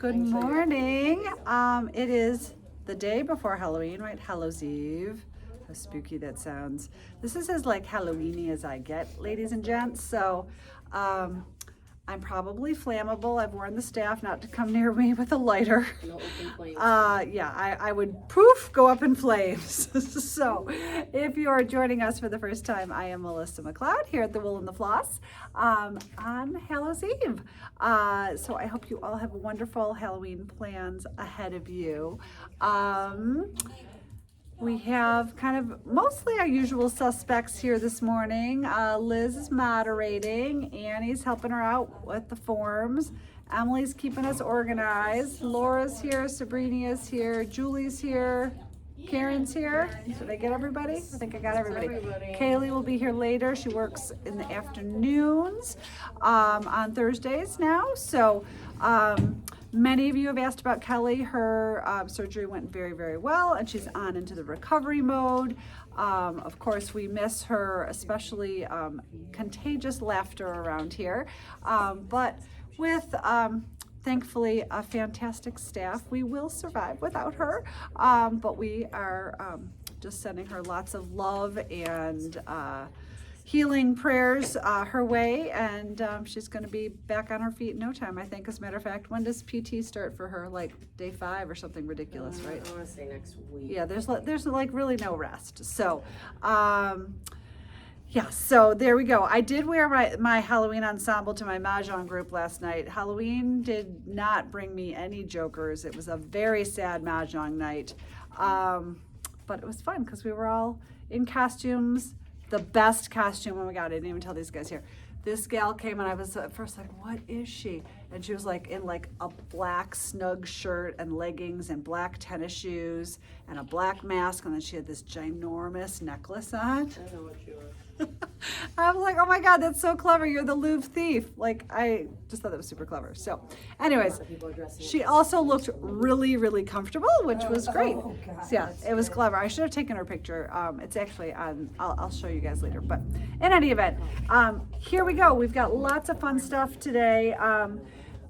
Good morning. It is the day before Halloween, right? Hallows Eve. How spooky that sounds. This is as like Halloweeny as I get, ladies and gents. So I'm probably flammable. I've warned the staff not to come near me with a lighter. No open flames. I would go up in flames. So if you are joining us for the first time, I am Melissa McLeod here at the Wool and the Floss on Hallows Eve. So I hope you all have wonderful Halloween plans ahead of you. We have kind of mostly our usual suspects here this morning. Liz is moderating. Annie's helping her out with the forms. Emily's keeping us organized. Laura's here. Sabrina's here. Julie's here. Karen's here. Did I get everybody? I think I got everybody. Kaylee will be here later. She works in the afternoons on Thursdays now. So many of you have asked about Kelly. Her surgery went very, very well, and she's on into the recovery mode. Of course, we miss her, especially contagious laughter around here. But with thankfully a fantastic staff, we will survive without her. But we are just sending her lots of love and healing prayers her way, and she's going to be back on her feet in no time, I think. As a matter of fact, when does PT start for her? Like day 5 or something ridiculous, right? I want to say next week. Yeah, there's like really no rest. So yeah, so there we go. I did wear my Halloween ensemble to my Mahjong group last night. Halloween did not bring me any jokers. It was a very sad Mahjong night, but it was fun because we were all in costumes. The best costume, oh my God, I didn't even tell these guys here. This gal came and I was at first like, what is she? And she was like in like a black snug shirt and leggings and black tennis shoes and a black mask, and then she had this ginormous necklace on. I know what you are. I was like, oh my God, that's so clever. You're the Louvre thief. Like, I just thought that was super clever. So anyways, she also looked really, really comfortable, which was great. Oh, God, so yeah, it was clever. I should have taken her picture. It's actually on, I'll show you guys later. But in any event, here we go. We've got lots of fun stuff today.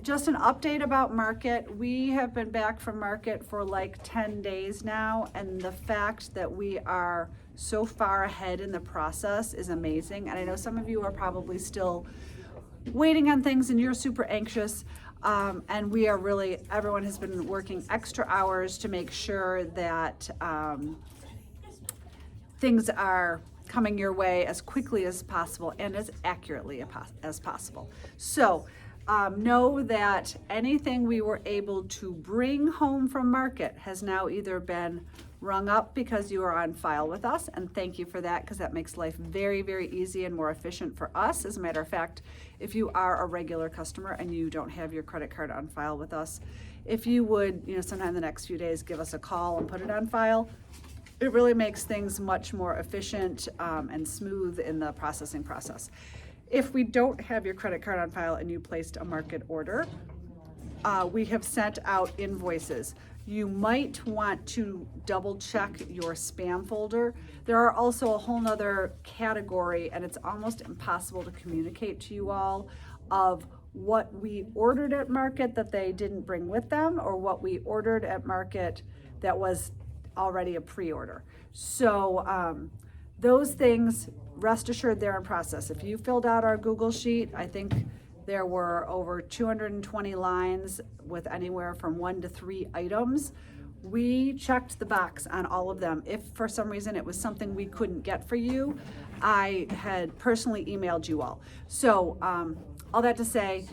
Just an update about market. We have been back from market for like 10 days now, and the fact that we are so far ahead in the process is amazing. And I know some of you are probably still waiting on things and you're super anxious. And we are really, everyone has been working extra hours to make sure that things are coming your way as quickly as possible and as accurately as possible. So know that anything we were able to bring home from market has now either been rung up because you are on file with us, and thank you for that, because that makes life very, very easy and more efficient for us. As a matter of fact, if you are a regular customer and you don't have your credit card on file with us, if you would, sometime in the next few days, give us a call and put it on file, it really makes things much more efficient and smooth in the processing process. If we don't have your credit card on file and you placed a market order, we have sent out invoices. You might want to double check your spam folder. There are also a whole nother category, and it's almost impossible to communicate to you all, of what we ordered at market that they didn't bring with them, or what we ordered at market that was already a pre-order. So those things, rest assured, they're in process. If you filled out our Google Sheet, I think there were over 220 lines with anywhere from 1 to 3 items. We checked the box on all of them. If for some reason it was something we couldn't get for you, I had personally emailed you all. So all that to say,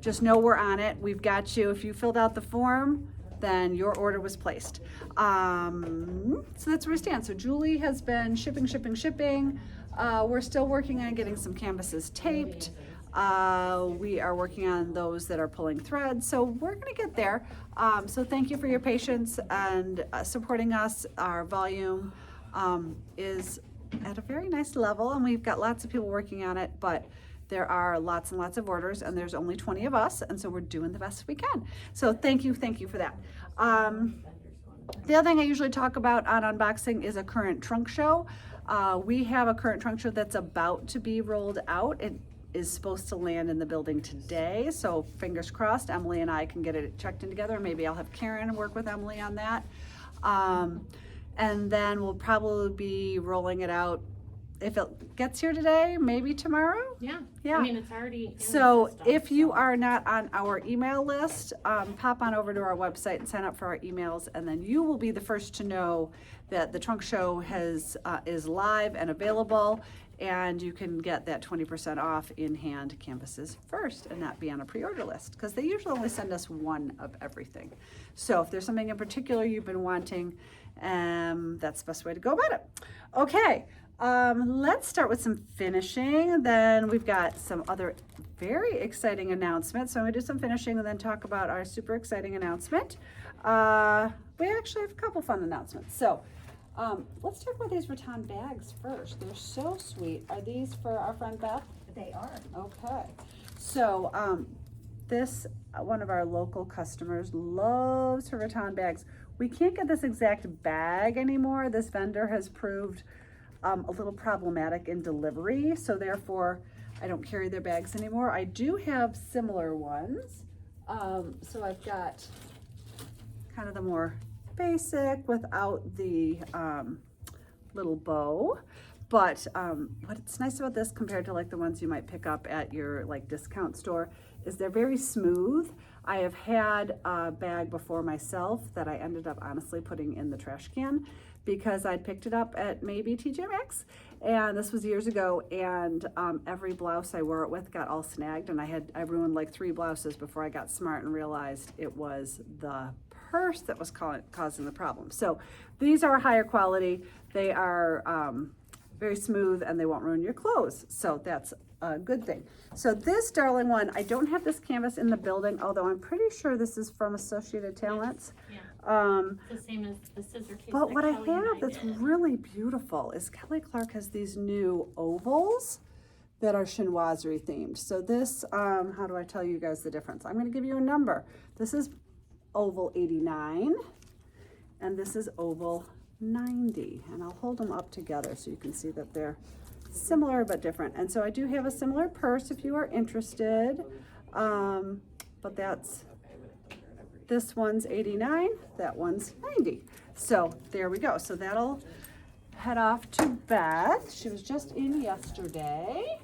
just know we're on it. We've got you. If you filled out the form, then your order was placed. So that's where we stand. So Julie has been shipping. We're still working on getting some canvases taped. We are working on those that are pulling threads, so we're going to get there. So thank you for your patience and supporting us. Our volume is at a very nice level, and we've got lots of people working on it, but there are lots and lots of orders, and there's only 20 of us, and so we're doing the best we can. So thank you for that. The other thing I usually talk about on unboxing is a current trunk show. We have a current trunk show that's about to be rolled out. is supposed to land in the building today, so fingers crossed, Emily and I can get it checked in together. Maybe I'll have Karen work with Emily on that. And then we'll probably be rolling it out, if it gets here today, maybe tomorrow. Yeah. Yeah. I mean, it's already in the So system, if you so. are not on our email list, pop on over to our website and sign up for our emails, and then you will be the first to know that the trunk show is live and available, and you can get that 20% off in-hand canvases first and not be on a pre-order list, because they usually only send us one of everything. So if there's something in particular you've been wanting, that's the best way to go about it. Okay. Let's start with some finishing. Then we've got some other very exciting announcements. So I'm gonna do some finishing and then talk about our super exciting announcement. We actually have a couple fun announcements. So let's talk about these rattan bags first. They're so sweet. Are these for our friend Beth? They are. Okay. So this one of our local customers loves her rattan bags. We can't get this exact bag anymore. This vendor has proved a little problematic in delivery, so therefore I don't carry their bags anymore. I do have similar ones. So I've got kind of the more basic without the little bow. But what's nice about this compared to like the ones you might pick up at your like discount store is they're very smooth. I have had a bag before myself that I ended up honestly putting in the trash can because I'd picked it up at maybe TJ Maxx, and this was years ago, and every blouse I wore it with got all snagged, and I ruined like 3 blouses before I got smart and realized it was the purse that was causing the problem. So these are higher quality. They are very smooth and they won't ruin your clothes. So that's a good thing. So this darling one, I don't have this canvas in the building, although I'm pretty sure this is from Associated Talents. Yeah. It's the same as the scissor case. But that what I Kelly and have that's did. really beautiful is Kelly Clark has these new ovals that are chinoiserie themed. So this, how do I tell you guys the difference? I'm gonna give you a number. This is oval 89 and this is oval 90, and I'll hold them up together so you can see that they're similar but different. And so I do have a similar purse if you are interested, but this one's 89, that one's 90. So there we go. So that'll head off to Beth. She was just in yesterday.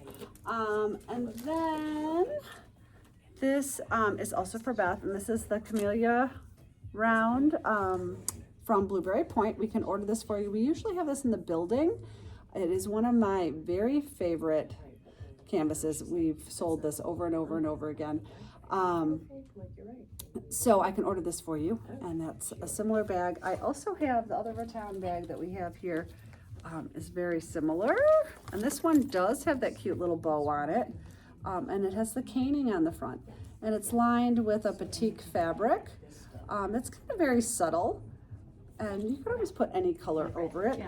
And then this is also for Beth, and this is the Camellia round from Blueberry Point. We can order this for you. We usually have this in the building. It is one of my very favorite canvases. We've sold this over and over and over again. So I can order this for you, and that's a similar bag. I also have the other rattan bag that we have here is very similar, and this one does have that cute little bow on it, and it has the caning on the front, and it's lined with a batik fabric. It's kind of very subtle, and you could always put any color over it.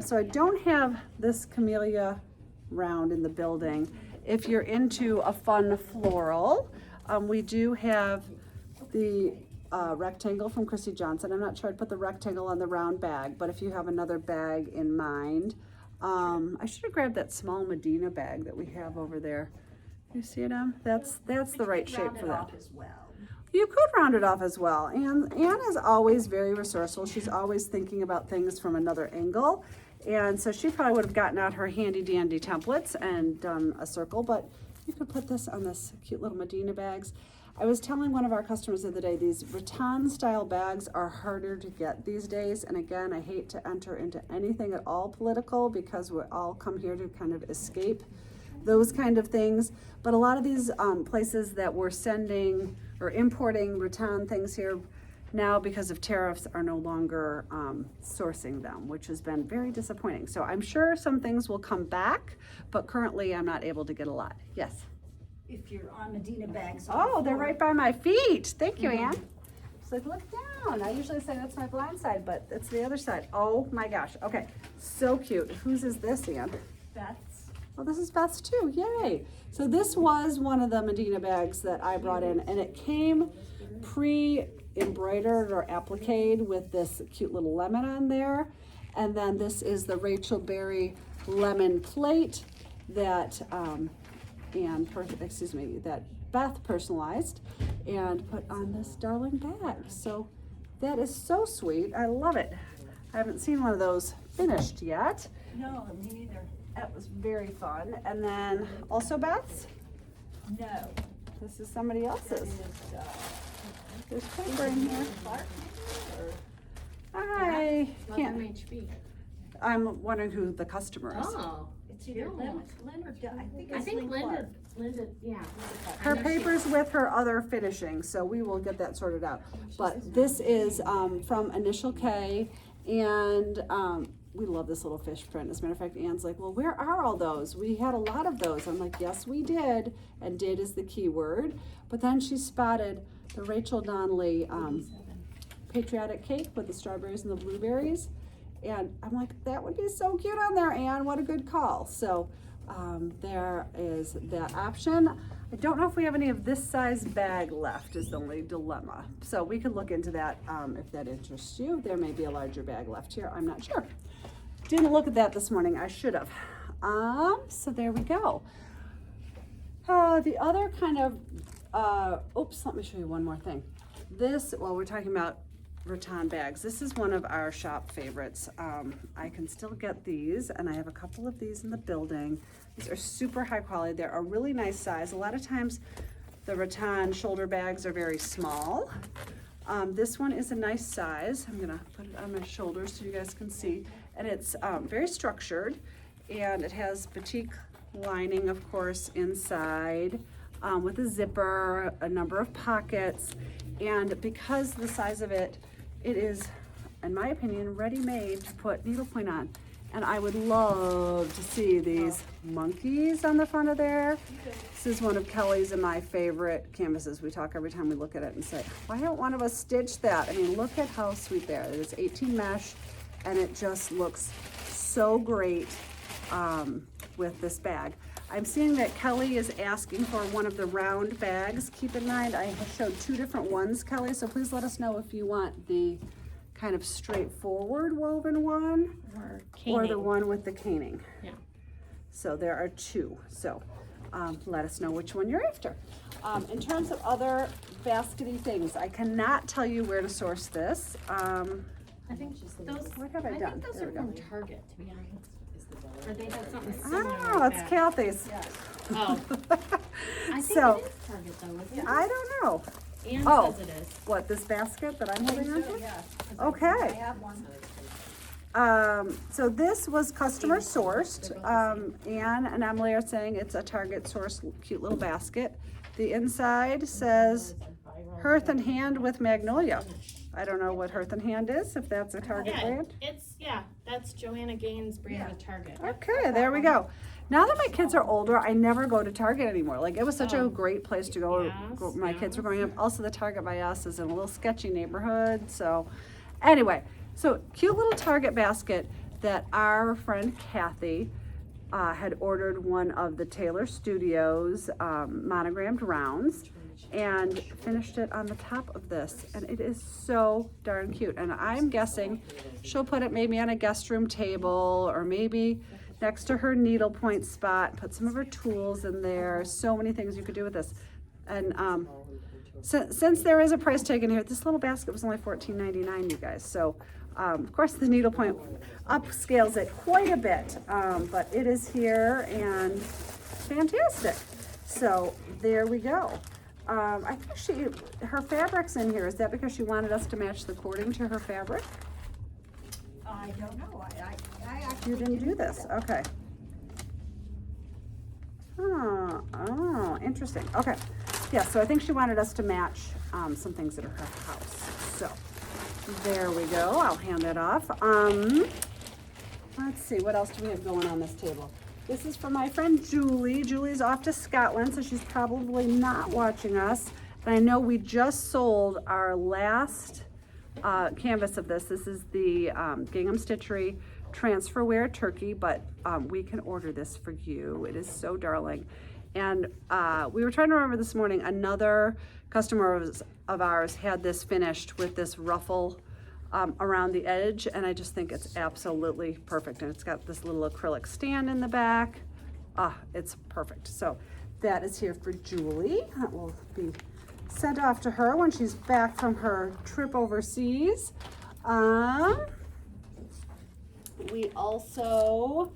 So I don't have this Camellia round in the building. If you're into a fun floral, we do have the rectangle from Christy Johnson. I'm not sure I'd put the rectangle on the round bag, but if you have another bag in mind, I should have grabbed that small Medina bag that we have over there. You see it, Em? That's the right shape for that. As well. You could round it off as well. And Anne is always very resourceful. She's always thinking about things from another angle. And so she probably would have gotten out her handy dandy templates and done a circle, but you could put this on this cute little Medina bags. I was telling one of our customers the other day, these rattan style bags are harder to get these days. And again, I hate to enter into anything at all political because we all come here to kind of escape those kind of things. But a lot of these places that were sending or importing rattan things here now because of tariffs are no longer sourcing them, which has been very disappointing. So I'm sure some things will come back, but currently I'm not able to get a lot. Yes. If you're on Medina bags. Oh, they're right by my feet. Thank you, Anne. So look down. I usually say that's my blind side, but it's the other side. Oh my gosh. Okay. So cute. Whose is this, Anne? Beth's. Oh, this is Beth's too. Yay. So this was one of the Medina bags that I brought in, and it came pre-embroidered or appliqued with this cute little lemon on there. And then this is the Rachel Berry lemon plate that that Beth personalized and put on this darling bag. So that is so sweet. I love it. I haven't seen one of those finished yet. No, me neither. That was very fun. And then also Beth's. No. This is somebody That else's. is, There's paper in here. Clark, or I Mother can't. HB. I'm wondering who the customer is. Oh, it's either Lynn or I think I it's think Lynn Linda, Clark. yeah. Her I know she- paper's with her other finishing, so we will get that sorted out. But this is from Initial K, and we love this little fish print. As a matter of fact, Ann's like, well, where are all those? We had a lot of those. I'm like, yes, we did, and did is the key word. But then she spotted the Rachel Donnelly patriotic cake with the strawberries and the blueberries. And I'm like, that would be so cute on there, Anne. What a good call. So there is that option. I don't know if we have any of this size bag left is the only dilemma. So we could look into that if that interests you. There may be a larger bag left here. I'm not sure. Didn't look at that this morning. I should have. So there we go. The other kind of, oops, let me show you one more thing. This, well, we're talking about rattan bags. This is one of our shop favorites. I can still get these, and I have a couple of these in the building. These are super high quality. They're a really nice size. A lot of times the rattan shoulder bags are very small. This one is a nice size. I'm gonna put it on my shoulders so you guys can see. And it's very structured, and it has batik lining, of course, inside, with a zipper, a number of pockets. And because the size of it, it is, in my opinion, ready-made to put needlepoint on. And I would love to see these monkeys on the front of there. This is one of Kelly's and my favorite canvases. We talk every time we look at it and say, why don't one of us stitch that? I mean, look at how sweet there. It is 18 mesh, and it just looks so great with this bag. I'm seeing that Kelly is asking for one of the round bags. Keep in mind, I have showed two different ones, Kelly, so please let us know if you want the kind of straightforward woven one or the one with the caning. Yeah. So there are two, so let us know which one you're after. In terms of other baskety things, I cannot tell you where to source this. I think those, What have I done? think those There are we go. from Target, to be honest. Or they have something similar Oh, like it's that. Kathy's. Oh, I think So, it is Target though, isn't it? I don't know. Ann Oh. says it is. What, this basket that I'm holding on to? Yeah. Okay. I have one. So this was customer sourced. Anne and Emily are saying it's a Target sourced cute little basket. The inside says Hearth and Hand with Magnolia. I don't know what Hearth and Hand is, if that's a Target Yeah, brand. that's Joanna Gaines' brand at Target. Okay, there we go. Now that my kids are older, I never go to Target anymore. Like, it was such a Oh. great place to go. Yes, My kids were yes. growing up. Also, the Target by us is in a little sketchy neighborhood. So, anyway, so cute little Target basket that our friend Kathy had ordered one of the Taylor Studios monogrammed rounds and finished it on the top of this, and it is so darn cute. And I'm guessing she'll put it maybe on a guest room table or maybe next to her needlepoint spot, put some of her tools in there. So many things you could do with this. And since there is a price tag in here, this little basket was only $14.99, you guys. So of course the needlepoint upscales it quite a bit, but it is here and fantastic. So there we go. I think her fabric's in here. Is that because she wanted us to match the cording to her fabric? I don't know. I actually You didn't do this, okay. Huh. Oh, interesting. Okay. Yeah, so I think she wanted us to match some things at her house. So there we go. I'll hand that off. Let's see, what else do we have going on this table? This is for my friend Julie. Julie's off to Scotland, so she's probably not watching us. But I know we just sold our last canvas of this. This is the Gingham Stitchery Transfer Wear Turkey, but we can order this for you. It is so darling. And we were trying to remember this morning, another customer of ours had this finished with this ruffle around the edge, and I just think it's absolutely perfect. And it's got this little acrylic stand in the back. It's perfect. So that is here for Julie. That will be sent off to her when she's back from her trip overseas. We also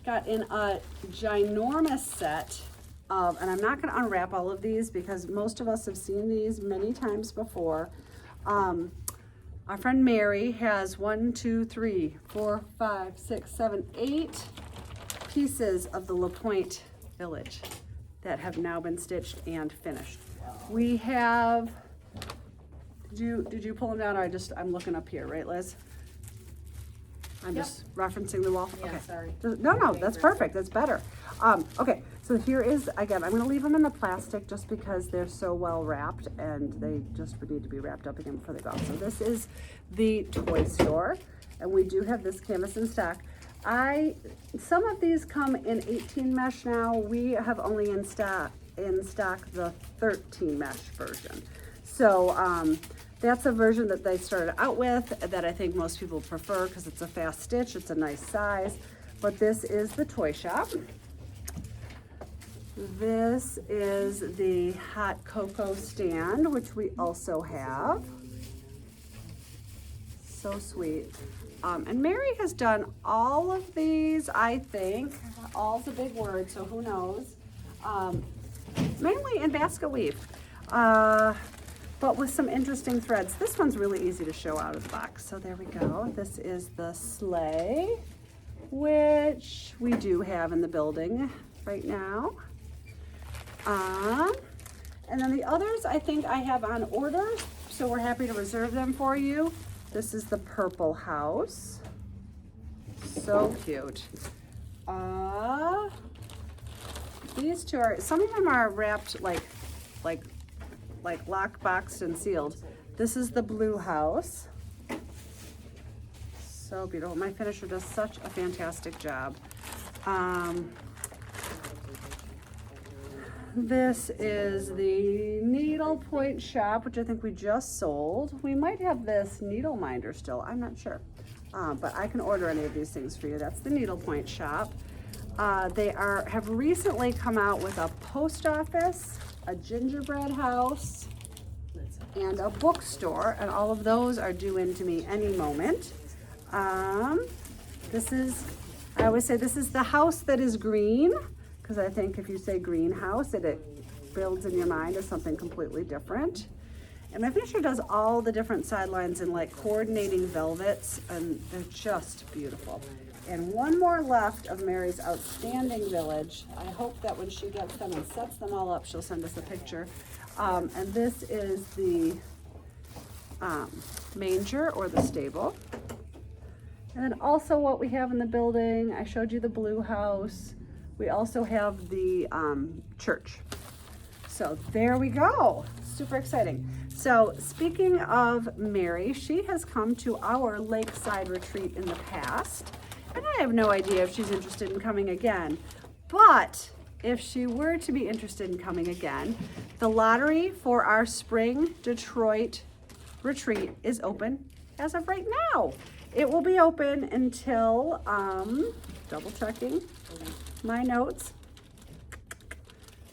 got in a ginormous set of, and I'm not going to unwrap all of these because most of us have seen these many times before. Our friend Mary has 1, 2, 3, 4, 5, 6, 7, 8 pieces of the Needlepoint village that have now been stitched and finished. We have, did you pull them down, or I'm looking up here, right, Liz? I'm just referencing the wall. Yeah, Okay. sorry. No, that's perfect. That's better. Okay, so here is, again, I'm going to leave them in the plastic just because they're so well wrapped and they just would need to be wrapped up again before they go. So this is the toy store, and we do have this canvas in stock. Some of these come in 18 mesh now. We have only in stock the 13 mesh version. So that's a version that they started out with that I think most people prefer because it's a fast stitch, it's a nice size. But this is the toy shop. This is the hot cocoa stand, which we also have. So sweet. And Mary has done all of these, I think. All's a big word, so who knows. Mainly in basket weave, but with some interesting threads. This one's really easy to show out of the box. So there we go. This is the sleigh, which we do have in the building right now. And then the others I think I have on order, so we're happy to reserve them for you. This is the purple house. So cute. These two are, some of them are wrapped like lock boxed and sealed. This is the blue house. So beautiful. My finisher does such a fantastic job. This is the Needlepoint shop, which I think we just sold. We might have this needle minder still, I'm not sure. But I can order any of these things for you. That's the Needlepoint shop. They have recently come out with a post office, a gingerbread house, and a bookstore, and all of those are due in to me any moment. This is, I always say this is the house that is green, because I think if you say greenhouse, it builds in your mind as something completely different. And my finisher does all the different sidelines in like coordinating velvets, and they're just beautiful. And one more left of Mary's outstanding village. I hope that when she gets them and sets them all up, she'll send us a picture. And this is the manger or the stable. And then also what we have in the building, I showed you the blue house. We also have the church. So there we go, super exciting. So speaking of Mary, she has come to our lakeside retreat in the past, and I have no idea if she's interested in coming again, but if she were to be interested in coming again, the lottery for our spring Detroit retreat is open as of right now. It will be open until, double checking my notes.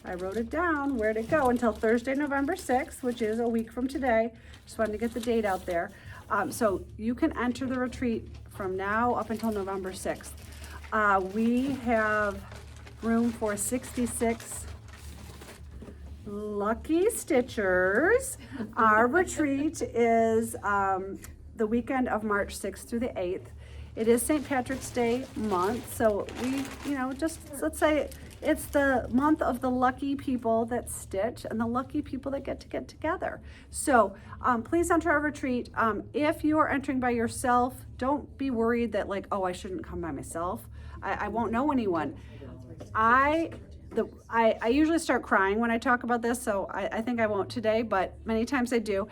I wrote it down, where'd it go? Until Thursday, November 6th, which is a week from today. Just wanted to get the date out there. So you can enter the retreat from now up until November 6th. We have room for 66 lucky stitchers. Our retreat is the weekend of March 6th through the 8th. It is St. Patrick's Day month, so we, just let's say it's the month of the lucky people that stitch and the lucky people that get together. So please enter our retreat. If you are entering by yourself, don't be worried that like, oh, I shouldn't come by myself. I won't know anyone. I usually start crying when I talk about this, so I think I won't today, but many times I do.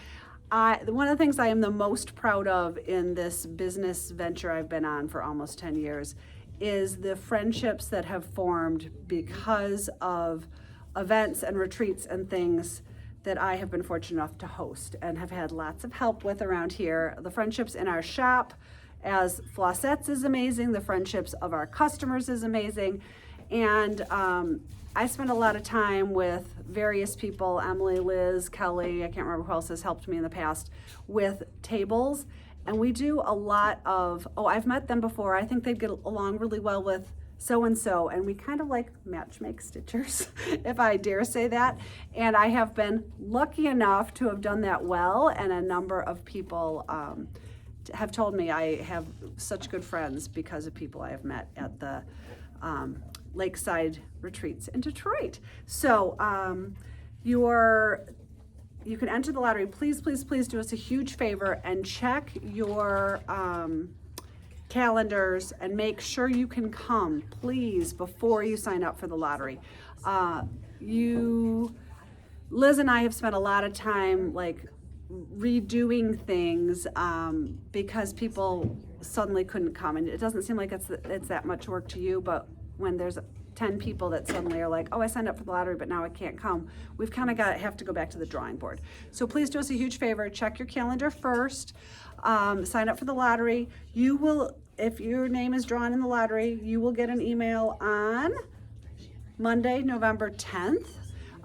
One of the things I am the most proud of in this business venture I've been on for almost 10 years is the friendships that have formed because of events and retreats and things that I have been fortunate enough to host and have had lots of help with around here. The friendships in our shop as Flossettes is amazing. The friendships of our customers is amazing. And I spend a lot of time with various people, Emily, Liz, Kelly, I can't remember who else has helped me in the past, with tables. And we do a lot of, I've met them before. I think they'd get along really well with so-and-so. And we kind of like matchmake stitchers, if I dare say that. And I have been lucky enough to have done that well. And a number of people have told me I have such good friends because of people I have met at the lakeside retreats in Detroit. So you can enter the lottery. Please, please, please do us a huge favor and check your calendars and make sure you can come, please, before you sign up for the lottery. Liz and I have spent a lot of time like redoing things because people suddenly couldn't come, and it doesn't seem like it's that much work to you, but when there's 10 people that suddenly are like, I signed up for the lottery, but now I can't come, we've kind of have to go back to the drawing board. So please do us a huge favor, check your calendar first, sign up for the lottery. You will, if your name is drawn in the lottery, you will get an email on Monday, November 10th.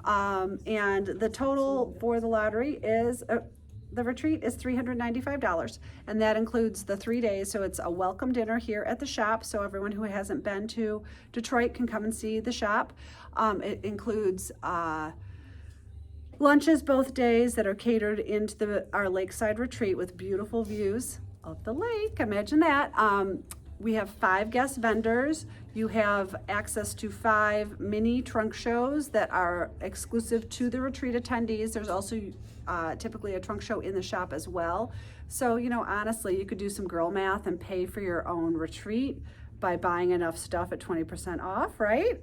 And the total for the lottery is, the retreat is $395, and that includes the 3 days. So it's a welcome dinner here at the shop, so everyone who hasn't been to Detroit can come and see the shop. It includes lunches both days that are catered into our lakeside retreat with beautiful views of the lake. Imagine that. We have 5 guest vendors. You have access to 5 mini trunk shows that are exclusive to the retreat attendees. There's also typically a trunk show in the shop as well. So, honestly, you could do some girl math and pay for your own retreat by buying enough stuff at 20% off, right?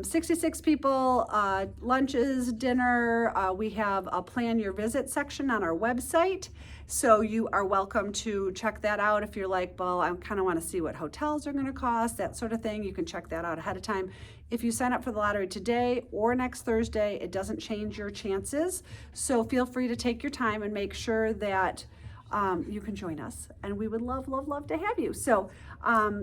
66 people, lunches, dinner. We have a plan your visit section on our website. So you are welcome to check that out if you're like, well, I kind of want to see what hotels are going to cost, that sort of thing. You can check that out ahead of time. If you sign up for the lottery today or next Thursday, it doesn't change your chances. So feel free to take your time and make sure that you can join us, and we would love, love, love to have you. So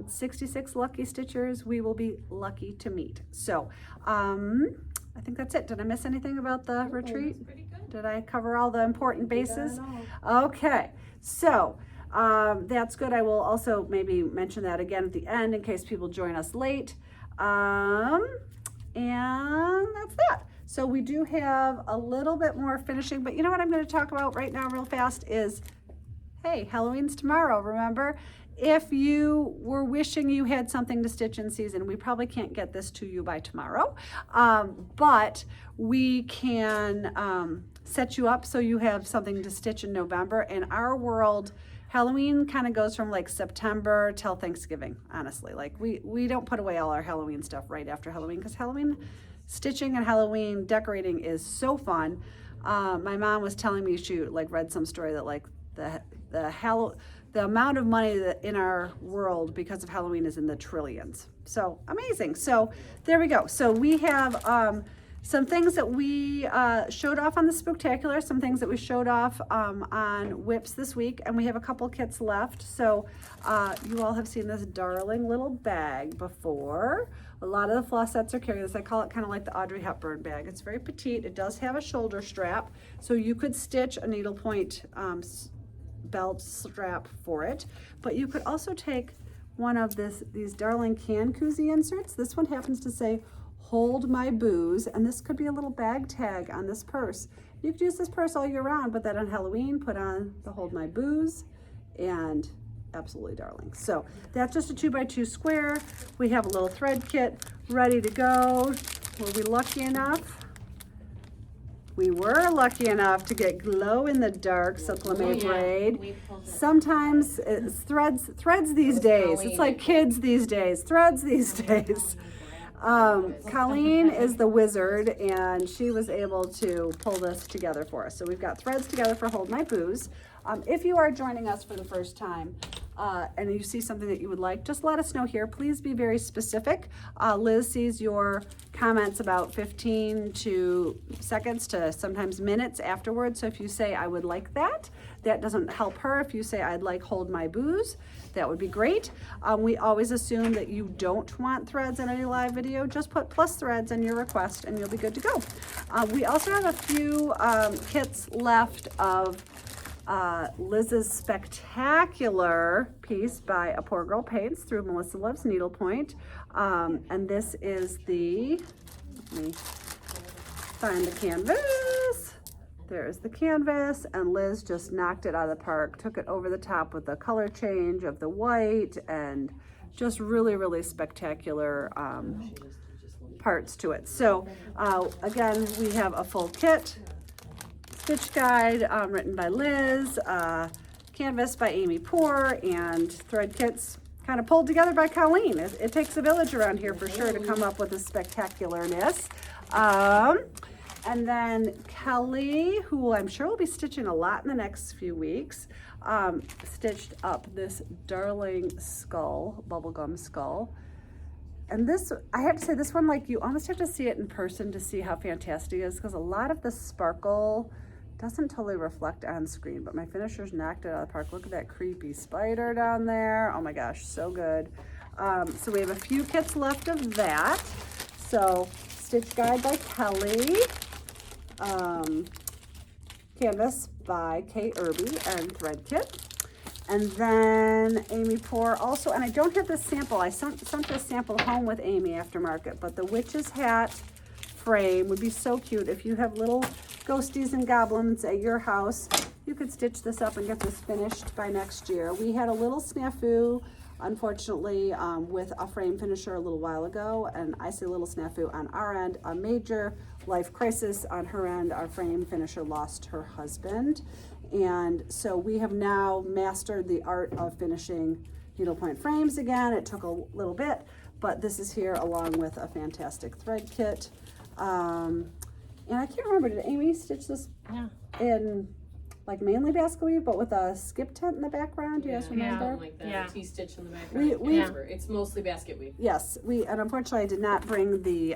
66 lucky stitchers we will be lucky to meet. So I think that's it. Did I miss anything about the retreat? Pretty good. Did I cover all the important bases? Okay, so that's good. I will also maybe mention that again at the end in case people join us late. And that's that. So we do have a little bit more finishing, but you know what I'm going to talk about right now real fast is, hey, Halloween's tomorrow, remember? If you were wishing you had something to stitch in season, we probably can't get this to you by tomorrow, but we can set you up so you have something to stitch in November. In our world, Halloween kind of goes from like September till Thanksgiving, honestly. Like we don't put away all our Halloween stuff right after Halloween, because Halloween stitching and Halloween decorating is so fun. My mom was telling me she read some story that like the amount of money that in our world because of Halloween is in the trillions. So amazing. So there we go. So we have some things that we showed off on the Spooktacular, some things that we showed off on Whips this week, and we have a couple kits left. So you all have seen this darling little bag before. A lot of the floss sets are carrying this. I call it kind of like the Audrey Hepburn bag. It's very petite. It does have a shoulder strap, so you could stitch a needlepoint belt strap for it, but you could also take one of these darling can koozie inserts. This one happens to say hold my booze, and this could be a little bag tag on this purse. You could use this purse all year round, but then on Halloween put on the hold my booze, and absolutely darling. So that's just a 2x2 square. We have a little thread kit ready to go. Were we lucky enough? We were lucky enough to get glow in the dark cyclame braid. Sometimes it's threads these days. It's like kids these days, threads these days. Colleen is the wizard, and she was able to pull this together for us. So we've got threads together for Hold My Booze. If you are joining us for the first time, and you see something that you would like, just let us know here. Please be very specific. Liz sees your comments about 15 to seconds to sometimes minutes afterwards. So if you say, I would like that, that doesn't help her. If you say, I'd like hold my booze, that would be great. We always assume that you don't want threads in any live video. Just put plus threads in your request and you'll be good to go. We also have a few kits left of Liz's spectacular piece by A Poor Girl Paints through Melissa Loves Needlepoint. And this is the, let me find the canvas. There's the canvas, and Liz just knocked it out of the park, took it over the top with the color change of the white, and just really, really spectacular parts to it. So again, we have a full kit, stitch guide written by Liz, canvas by Amy Poor, and thread kits kind of pulled together by Colleen. It takes a village around here for sure to come up with the spectacularness. And then Kelly, who I'm sure will be stitching a lot in the next few weeks, stitched up this darling skull, bubblegum skull. And this, I have to say, this one, like, you almost have to see it in person to see how fantastic it is, because a lot of the sparkle doesn't totally reflect on screen, but my finishers knocked it out of the park. Look at that creepy spider down there. Oh my gosh, so good. So we have a few kits left of that. So stitch guide by Kelly, canvas by Kay Irby, and thread kit. And then Amy Poor also, and I don't have this sample. I sent this sample home with Amy aftermarket, but the witch's hat frame would be so cute. If you have little ghosties and goblins at your house, you could stitch this up and get this finished by next year. We had a little snafu, unfortunately, with a frame finisher a little while ago, and I say little snafu on our end, a major life crisis on her end. Our frame finisher lost her husband, and so we have now mastered the art of finishing needlepoint frames again. It took a little bit, but this is here along with a fantastic thread kit. And I can't remember, did Amy stitch this in like mainly basket weave, but with a skip tent in the background? Do you guys remember? Something like that. Yeah. A T-stitch in the background. It's mostly basket weave. Yes, and unfortunately I did not bring the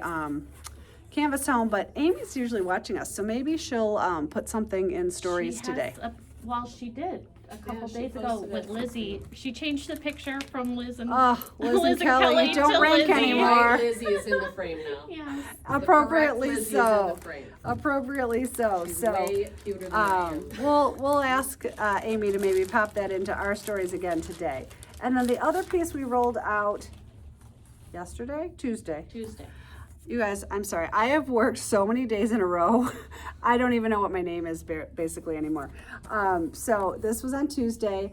canvas home, but Amy's usually watching us, so maybe she'll put something in stories today. She did a couple she days ago posted with it. Lizzie. She changed the picture from Liz and Liz and Kelly, Kelly you don't to rank Lizzie. anymore. Right, Lizzie is in the frame now. Yes. Appropriately The correct Lizzie is so. in the frame. Appropriately so. She's So way cuter than I am. we'll ask Amy to maybe pop that into our stories again today. And then the other piece we rolled out Tuesday. You guys, I'm sorry. I have worked so many days in a row. I don't even know what my name is basically anymore. So this was on Tuesday.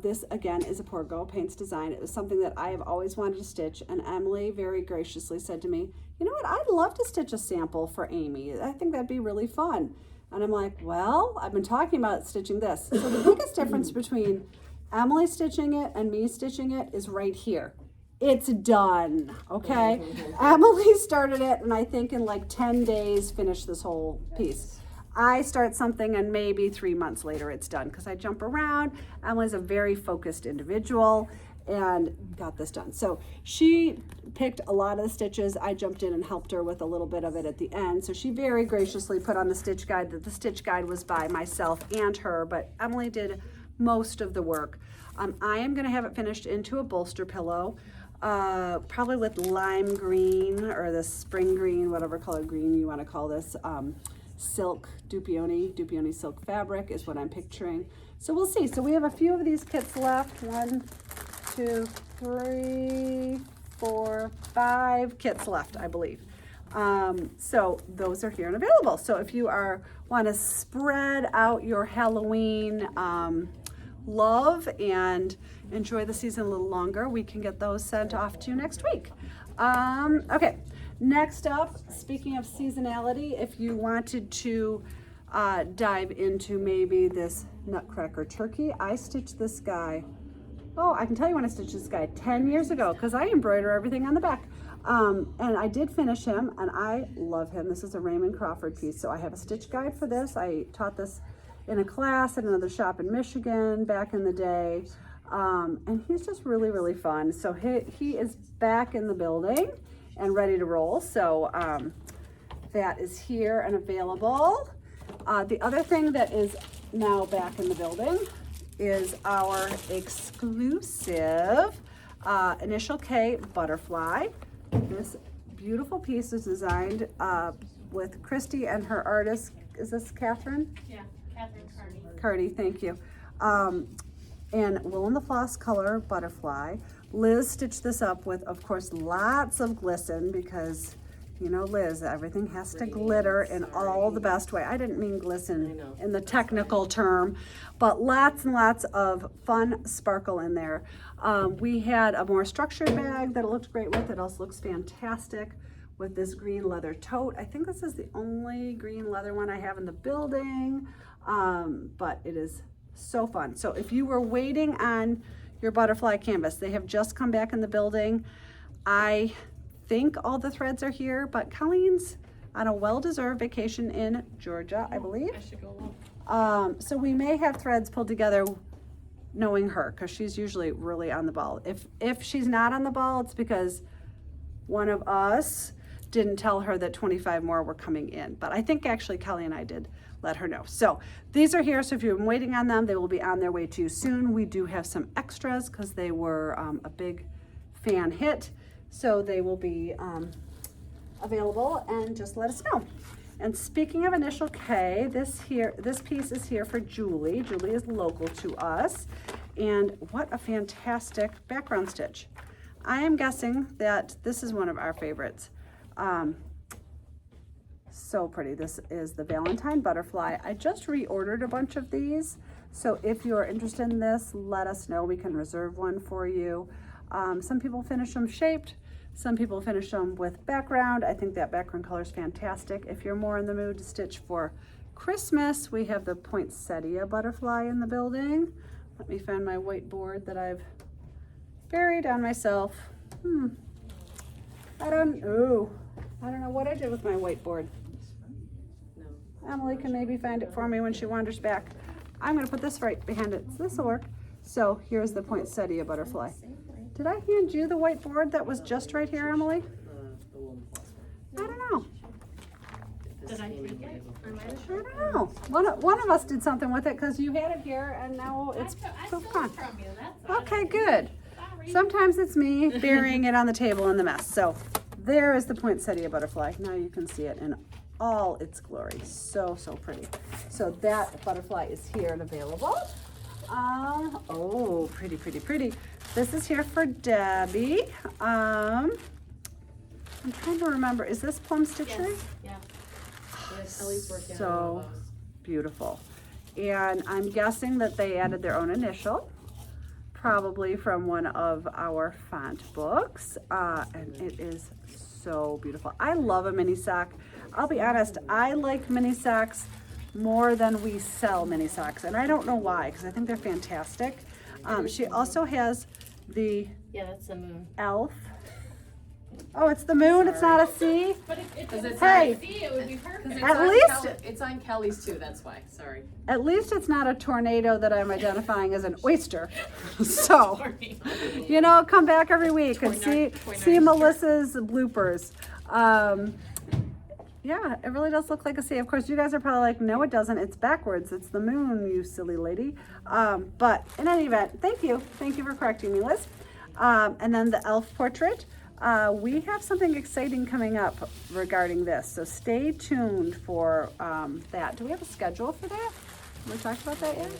This again is a Poor Girl Paints design. It was something that I have always wanted to stitch, and Emily very graciously said to me, you know what, I'd love to stitch a sample for Amy. I think that'd be really fun. And I'm like, well, I've been talking about stitching this. So the biggest difference between Emily stitching it and me stitching it is right here. It's done, okay? Emily started it, and I think in like 10 days finished this whole piece. I start something and maybe 3 months later it's done because I jump around. Emily's a very focused individual and got this done. So she picked a lot of the stitches. I jumped in and helped her with a little bit of it at the end. So she very graciously put on the stitch guide that the stitch guide was by myself and her, but Emily did most of the work. I am gonna have it finished into a bolster pillow. Probably with lime green or the spring green, whatever color green you want to call this, silk, Dupioni silk fabric is what I'm picturing. So we'll see. So we have a few of these kits left. 1, 2, 3, 4, 5 kits left, I believe. So those are here and available. So if you want to spread out your Halloween love and enjoy the season a little longer, we can get those sent off to you next week. Okay, next up, speaking of seasonality, if you wanted to dive into maybe this Nutcracker turkey, I stitched this guy. Oh, I can tell you when I stitched this guy 10 years ago because I embroider everything on the back. And I did finish him, and I love him. This is a Raymond Crawford piece, so I have a stitch guide for this. I taught this in a class at another shop in Michigan back in the day. And he's just really, really fun. So he is back in the building and ready to roll. So that is here and available. The other thing that is now back in the building is our exclusive Initial K butterfly. This beautiful piece is designed with Christy and her artist. Is this Catherine? Yeah, Catherine Carney. Cardi, thank you. And Wool in the Floss color butterfly. Liz stitched this up with, of course, lots of glisten because, you know, Liz, everything has to glitter in all the best way. I didn't mean glisten in the technical term, but lots and lots of fun sparkle in there. We had a more structured bag that it looked great with. It also looks fantastic with this green leather tote. I think this is the only green leather one I have in the building, but it is so fun. So if you were waiting on your butterfly canvas, they have just come back in the building. I think all the threads are here, but Colleen's on a well-deserved vacation in Georgia, I believe. I should go look. So we may have threads pulled together knowing her, because she's usually really on the ball. If she's not on the ball, it's because one of us didn't tell her that 25 more were coming in. But I think actually Kelly and I did let her know. So these are here, so if you've been waiting on them, they will be on their way to you soon. We do have some extras because they were a big fan hit. So they will be available, and just let us know. And speaking of Initial K, this piece is here for Julie. Julie is local to us, and what a fantastic background stitch. I am guessing that this is one of our favorites. So pretty. This is the Valentine butterfly. I just reordered a bunch of these, so if you're interested in this, let us know. We can reserve one for you. Some people finish them shaped. Some people finish them with background. I think that background color is fantastic. If you're more in the mood to stitch for Christmas, we have the poinsettia butterfly in the building. Let me find my whiteboard that I've buried on myself. I don't know what I did with my whiteboard. Emily can maybe find it for me when she wanders back. I'm gonna put this right behind it, so this will work. So here's the poinsettia butterfly. Did I hand you the whiteboard that was just right here, Emily? I don't know. Did I take it? I don't know. One of us did something with it because you had it here and now it's I so stole fun. it from you. That's all. Okay, good. Sorry. Sometimes it's me burying it on the table in the mess. So there is the poinsettia butterfly. Now you can see it in all its glory. So, so pretty. So that butterfly is here and available. Oh, pretty, pretty, pretty. This is here for Debbie. I'm trying to remember, is this plum stitchery? Yes. Yes, Ellie's working on So all those. beautiful. And I'm guessing that they added their own initial, probably from one of our font books. And it is so beautiful. I love a mini sock. I'll be honest, I like mini socks more than we sell mini socks, and I don't know why, because I think they're fantastic. She also has the Yeah, that's the moon. elf. Oh, it's the moon, it's not a C? But if Because it it's was Hey. a C, it would be perfect. At least- It's on Kelly's too, that's why, sorry. At least it's not a tornado that I'm identifying as an oyster. So, Sorry. you know, come back every week and see Toy Melissa's bloopers. Yeah, it really does look like a C. Of course, you guys are probably like, no, it doesn't. It's backwards. It's the moon, you silly lady. But in any event, thank you. Thank you for correcting me, Liz. And then the elf portrait. We have something exciting coming up regarding this, so stay tuned for that. Do we have a schedule for that? We talked about that yet?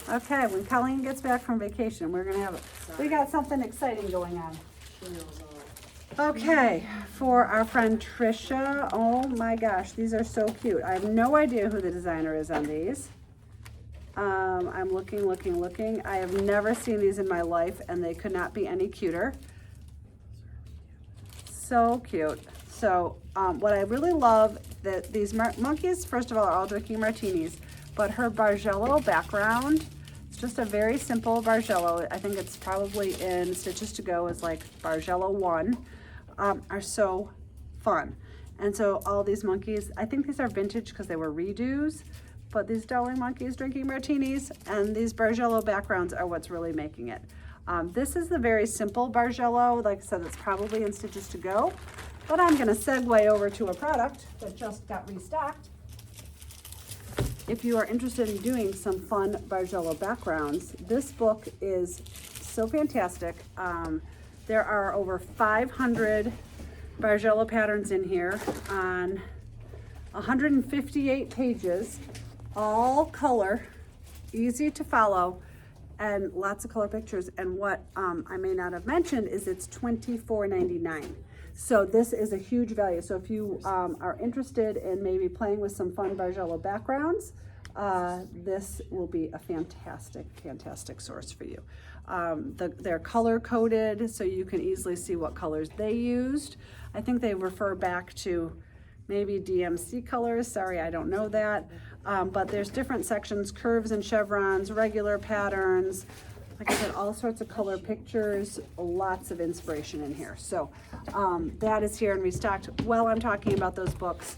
Okay, when Colleen gets back from vacation, we're gonna have, we got something exciting going on. She knows all. Okay, for our friend Trisha, oh my gosh, these are so cute. I have no idea who the designer is on these. I'm looking. I have never seen these in my life, and they could not be any cuter. So cute. So what I really love, that these monkeys, first of all, are all drinking martinis, but her Bargello background, it's just a very simple Bargello. I think it's probably in Stitches to Go as like Bargello 1, are so fun. And so all these monkeys, I think these are vintage because they were redos, but these Darling monkeys drinking martinis and these Bargello backgrounds are what's really making it. This is the very simple Bargello. Like I said, it's probably in Stitches to Go, but I'm gonna segue over to a product that just got restocked. If you are interested in doing some fun Bargello backgrounds, this book is so fantastic. There are over 500 Bargello patterns in here on 158 pages, all color, easy to follow, and lots of color pictures. And what I may not have mentioned is it's $24.99. So this is a huge value. So if you are interested in maybe playing with some fun Bargello backgrounds, this will be a fantastic source for you. They're color coded, so you can easily see what colors they used. I think they refer back to maybe DMC colors. Sorry, I don't know that. But there's different sections, curves and chevrons, regular patterns, like I said, all sorts of color pictures, lots of inspiration in here. So that is here and restocked. While I'm talking about those books,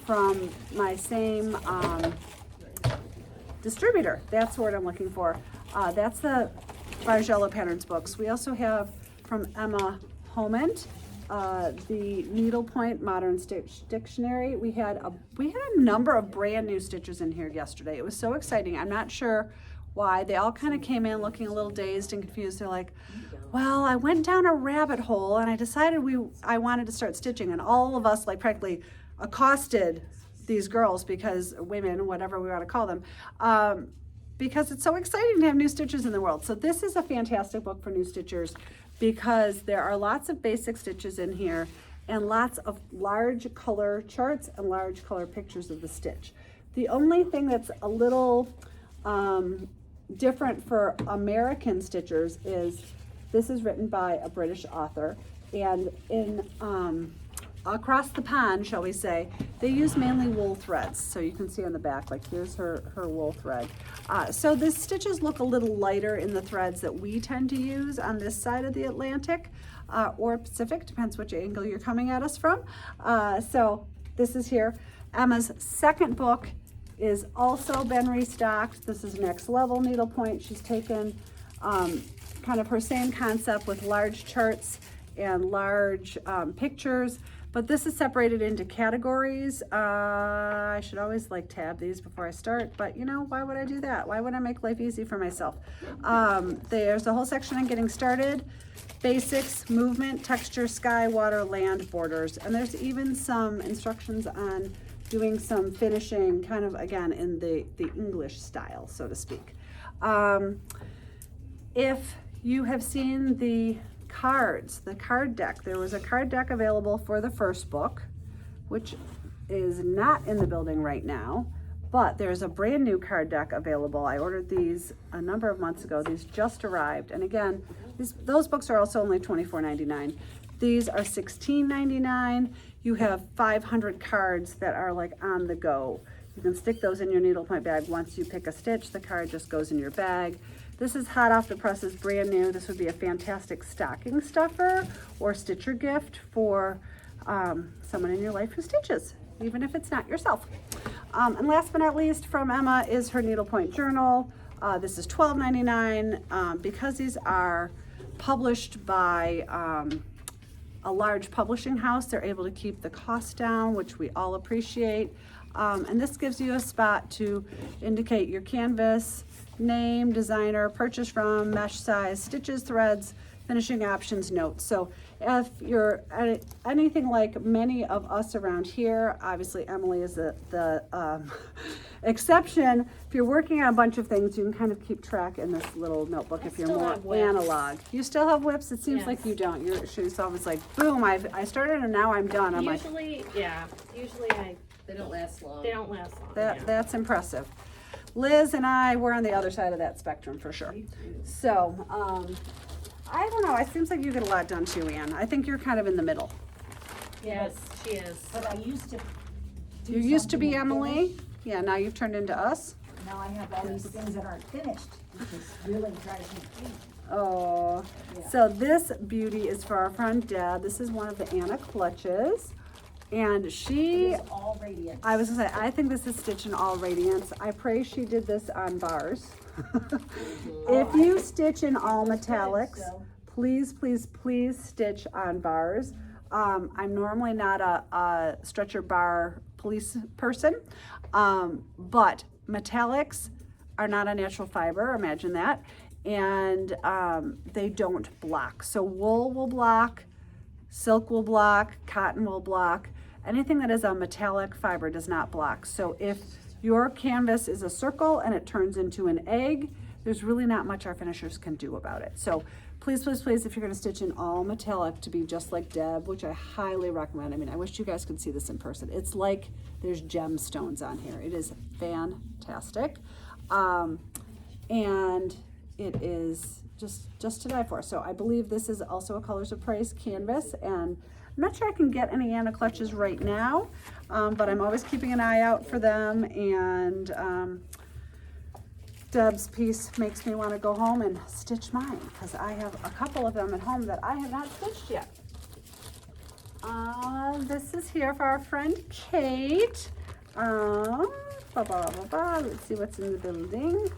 from my same distributor, that's what I'm looking for. That's the Bargello Patterns books. We also have from Emma Homant, the Needlepoint Modern Stitch Dictionary. We had a number of brand new stitches in here yesterday. It was so exciting. I'm not sure why. They all kind of came in looking a little dazed and confused. They're like, well, I went down a rabbit hole and I decided I wanted to start stitching, and all of us like practically accosted these girls, because women, whatever we want to call them, because it's so exciting to have new stitches in the world. So this is a fantastic book for new stitchers, because there are lots of basic stitches in here and lots of large color charts and large color pictures of the stitch. The only thing that's a little different for American stitchers is this is written by a British author, and in across the pond, shall we say, they use mainly wool threads. So you can see on the back, like here's her wool thread. So the stitches look a little lighter in the threads that we tend to use on this side of the Atlantic or Pacific, depends which angle you're coming at us from. So this is here. Emma's second book is also been restocked. This is Next Level Needlepoint. She's taken kind of her same concept with large charts and large pictures, but this is separated into categories. I should always like tab these before I start, but you know, why would I do that? Why would I make life easy for myself? There's a whole section on getting started, basics, movement, texture, sky, water, land, borders, and there's even some instructions on doing some finishing, kind of again in the English style, so to speak. If you have seen the cards, the card deck, there was a card deck available for the first book, which is not in the building right now, but there's a brand new card deck available. I ordered these a number of months ago. These just arrived, and again, those books are also only $24.99. These are $16.99. You have 500 cards that are like on the go. You can stick those in your needlepoint bag. Once you pick a stitch, the card just goes in your bag. This is hot off the presses, brand new. This would be a fantastic stocking stuffer or stitcher gift for someone in your life who stitches, even if it's not yourself. And last but not least, from Emma is her needlepoint journal. This is $12.99. Because these are published by a large publishing house, they're able to keep the cost down, which we all appreciate. And this gives you a spot to indicate your canvas, name, designer, purchase from, mesh size, stitches, threads, finishing options, notes. So if you're anything like many of us around here, obviously Emily is the exception. If you're working on a bunch of things, you can kind of keep track in this little notebook. If you're more analog. You still have whips? It seems like you don't. She's always like, boom, I started and now I'm done. I'm Usually They don't last long. they don't last long. That's impressive. Liz and I, we're on the other side of that spectrum for sure. So, I don't know, it seems like you get a lot done too, Ann. I think you're kind of in the middle. Yes, she is. But I used to do You used to be something Emily? unfinished. Yeah, now you've turned into us? Now I have all these things that aren't finished, which is really drives me crazy. Oh, Yeah. so this beauty is for our friend Deb. This is one of the Anna clutches. And she, It is all radiant. I was gonna say, I think this is stitched in all radiance. I pray she did this on bars. If you stitch in all metallics, so. please, please, please stitch on bars. I'm normally not a stretcher bar police person, but metallics are not a natural fiber, imagine that, and they don't block. So wool will block, silk will block, cotton will block. Anything that is a metallic fiber does not block. So if your canvas is a circle and it turns into an egg, there's really not much our finishers can do about it. So please, please, please, if you're gonna stitch in all metallic to be just like Deb, which I highly recommend. I mean, I wish you guys could see this in person. It's like there's gemstones on here. It is fantastic. And it is just to die for. So I believe this is also a Colors of Praise canvas, and I'm not sure I can get any Anna clutches right now, but I'm always keeping an eye out for them, and Deb's piece makes me want to go home and stitch mine, because I have a couple of them at home that I have not stitched yet. This is here for our friend Kate. Let's see what's in the building.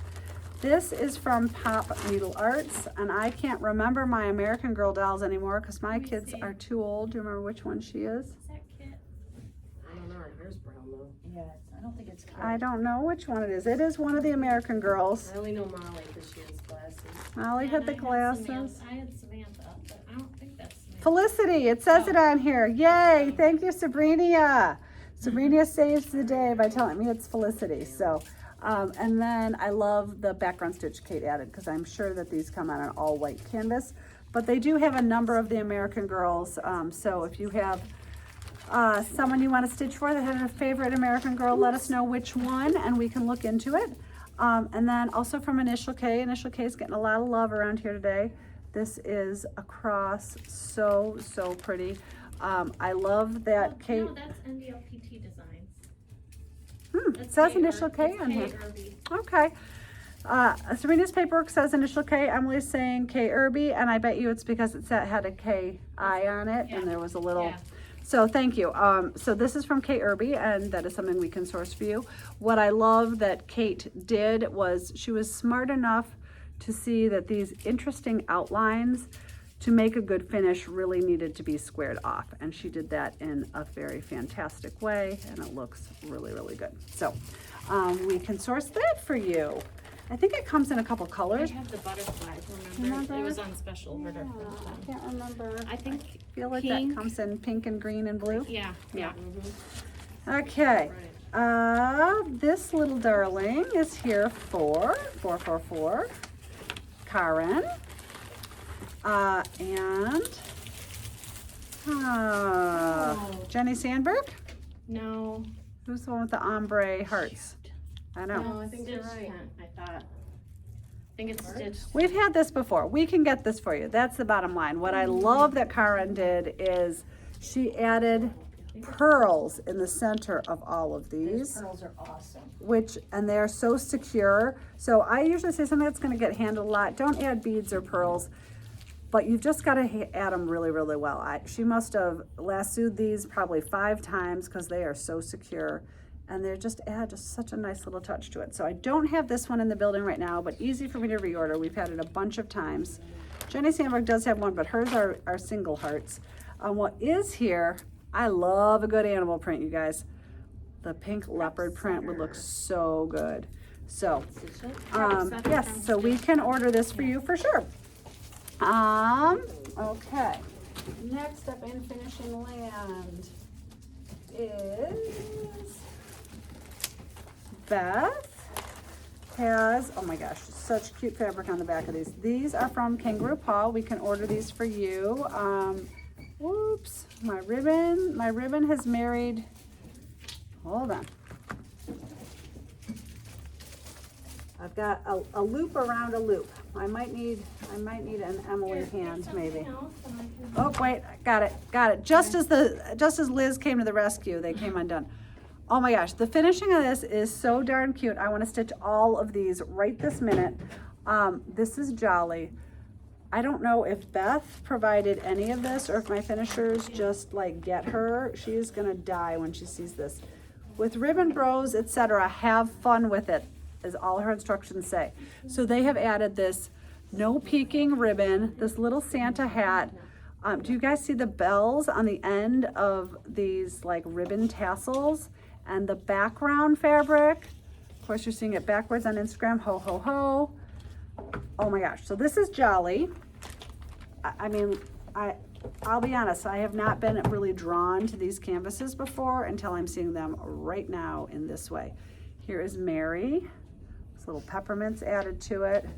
This is from Pop Needle Arts, and I can't remember my American Girl dolls anymore because my kids are too old. Do you remember which one she is? Is that Kit? I don't know, her hair's brown though. Yeah, I don't think it's. I don't know which one it is. It is one of the American Girls. I only know Molly because she has glasses. Molly had the glasses. I had Samantha, but I don't think that's Samantha. Felicity, it says it on here. Yay, thank you, Sabrina. Sabrina saves the day by telling me it's Felicity. So, and then I love the background stitch Kate added, because I'm sure that these come on an all white canvas, but they do have a number of the American Girls. So if you have someone you want to stitch for that has a favorite American Girl, let us know which one and we can look into it. And then also from Initial K. Initial K is getting a lot of love around here today. This is a cross, so pretty. I love that Kate. No, that's NDLPT Designs. It says Initial K on here. Okay. Serena's paperwork says Initial K. Emily's saying K Irby, and I bet you it's because it had a K I on it, and there was a little. Yeah. So thank you. So this is from K Irby, and that is something we can source for you. What I love that Kate did was she was smart enough to see that these interesting outlines to make a good finish really needed to be squared off, and she did that in a very fantastic way, and it looks really, really good. So we can source that for you. I think it comes in a couple I colors. have the butterflies, remember? It was on special order for I them. can't remember. I think feel like pink. that comes in pink and green and blue. Yeah. Okay. This little darling is here for 444 Karen. Jenny Sandberg? No. Who's the one with the ombre hearts? I know. No, I think you're Stitched right. tent, I thought. I think it's stitched. We've had this before. We can get this for you. That's the bottom line. What I love that Karen did is she added pearls in the center of all of These these, pearls are awesome. and they're so secure. So I usually say something that's going to get handled a lot. Don't add beads or pearls, but you've just got to add them really, really well. She must have lassoed these probably 5 times because they are so secure, and they're just add just such a nice little touch to it. So I don't have this one in the building right now, but easy for me to reorder. We've had it a bunch of times. Jenny Sandberg does have one, but hers are single hearts. What is here, I love a good animal print, you guys. The pink leopard print would look so good. So, yes, so we can order this for you for sure. Okay. Next up in finishing land is Beth has, oh my gosh, such cute fabric on the back of these. These are from Kangaroo Paw. We can order these for you. Whoops, my ribbon has married, hold on. I've got a loop around a loop. I might need an Emily hand maybe. Oh wait, got it. Just as Liz came to the rescue, they came undone. Oh my gosh, the finishing of this is so darn cute. I want to stitch all of these right this minute. This is Jolly. I don't know if Beth provided any of this or if my finishers just like get her. She is gonna die when she sees this. With ribbon bros, etc., have fun with it, is all her instructions say. So they have added this no peeking ribbon, this little Santa hat. Do you guys see the bells on the end of these like ribbon tassels? And the background fabric, of course you're seeing it backwards on Instagram, ho ho ho. Oh my gosh, so this is jolly. I mean, I'll be honest, I have not been really drawn to these canvases before until I'm seeing them right now in this way. Here is Mary, with little peppermints added to it,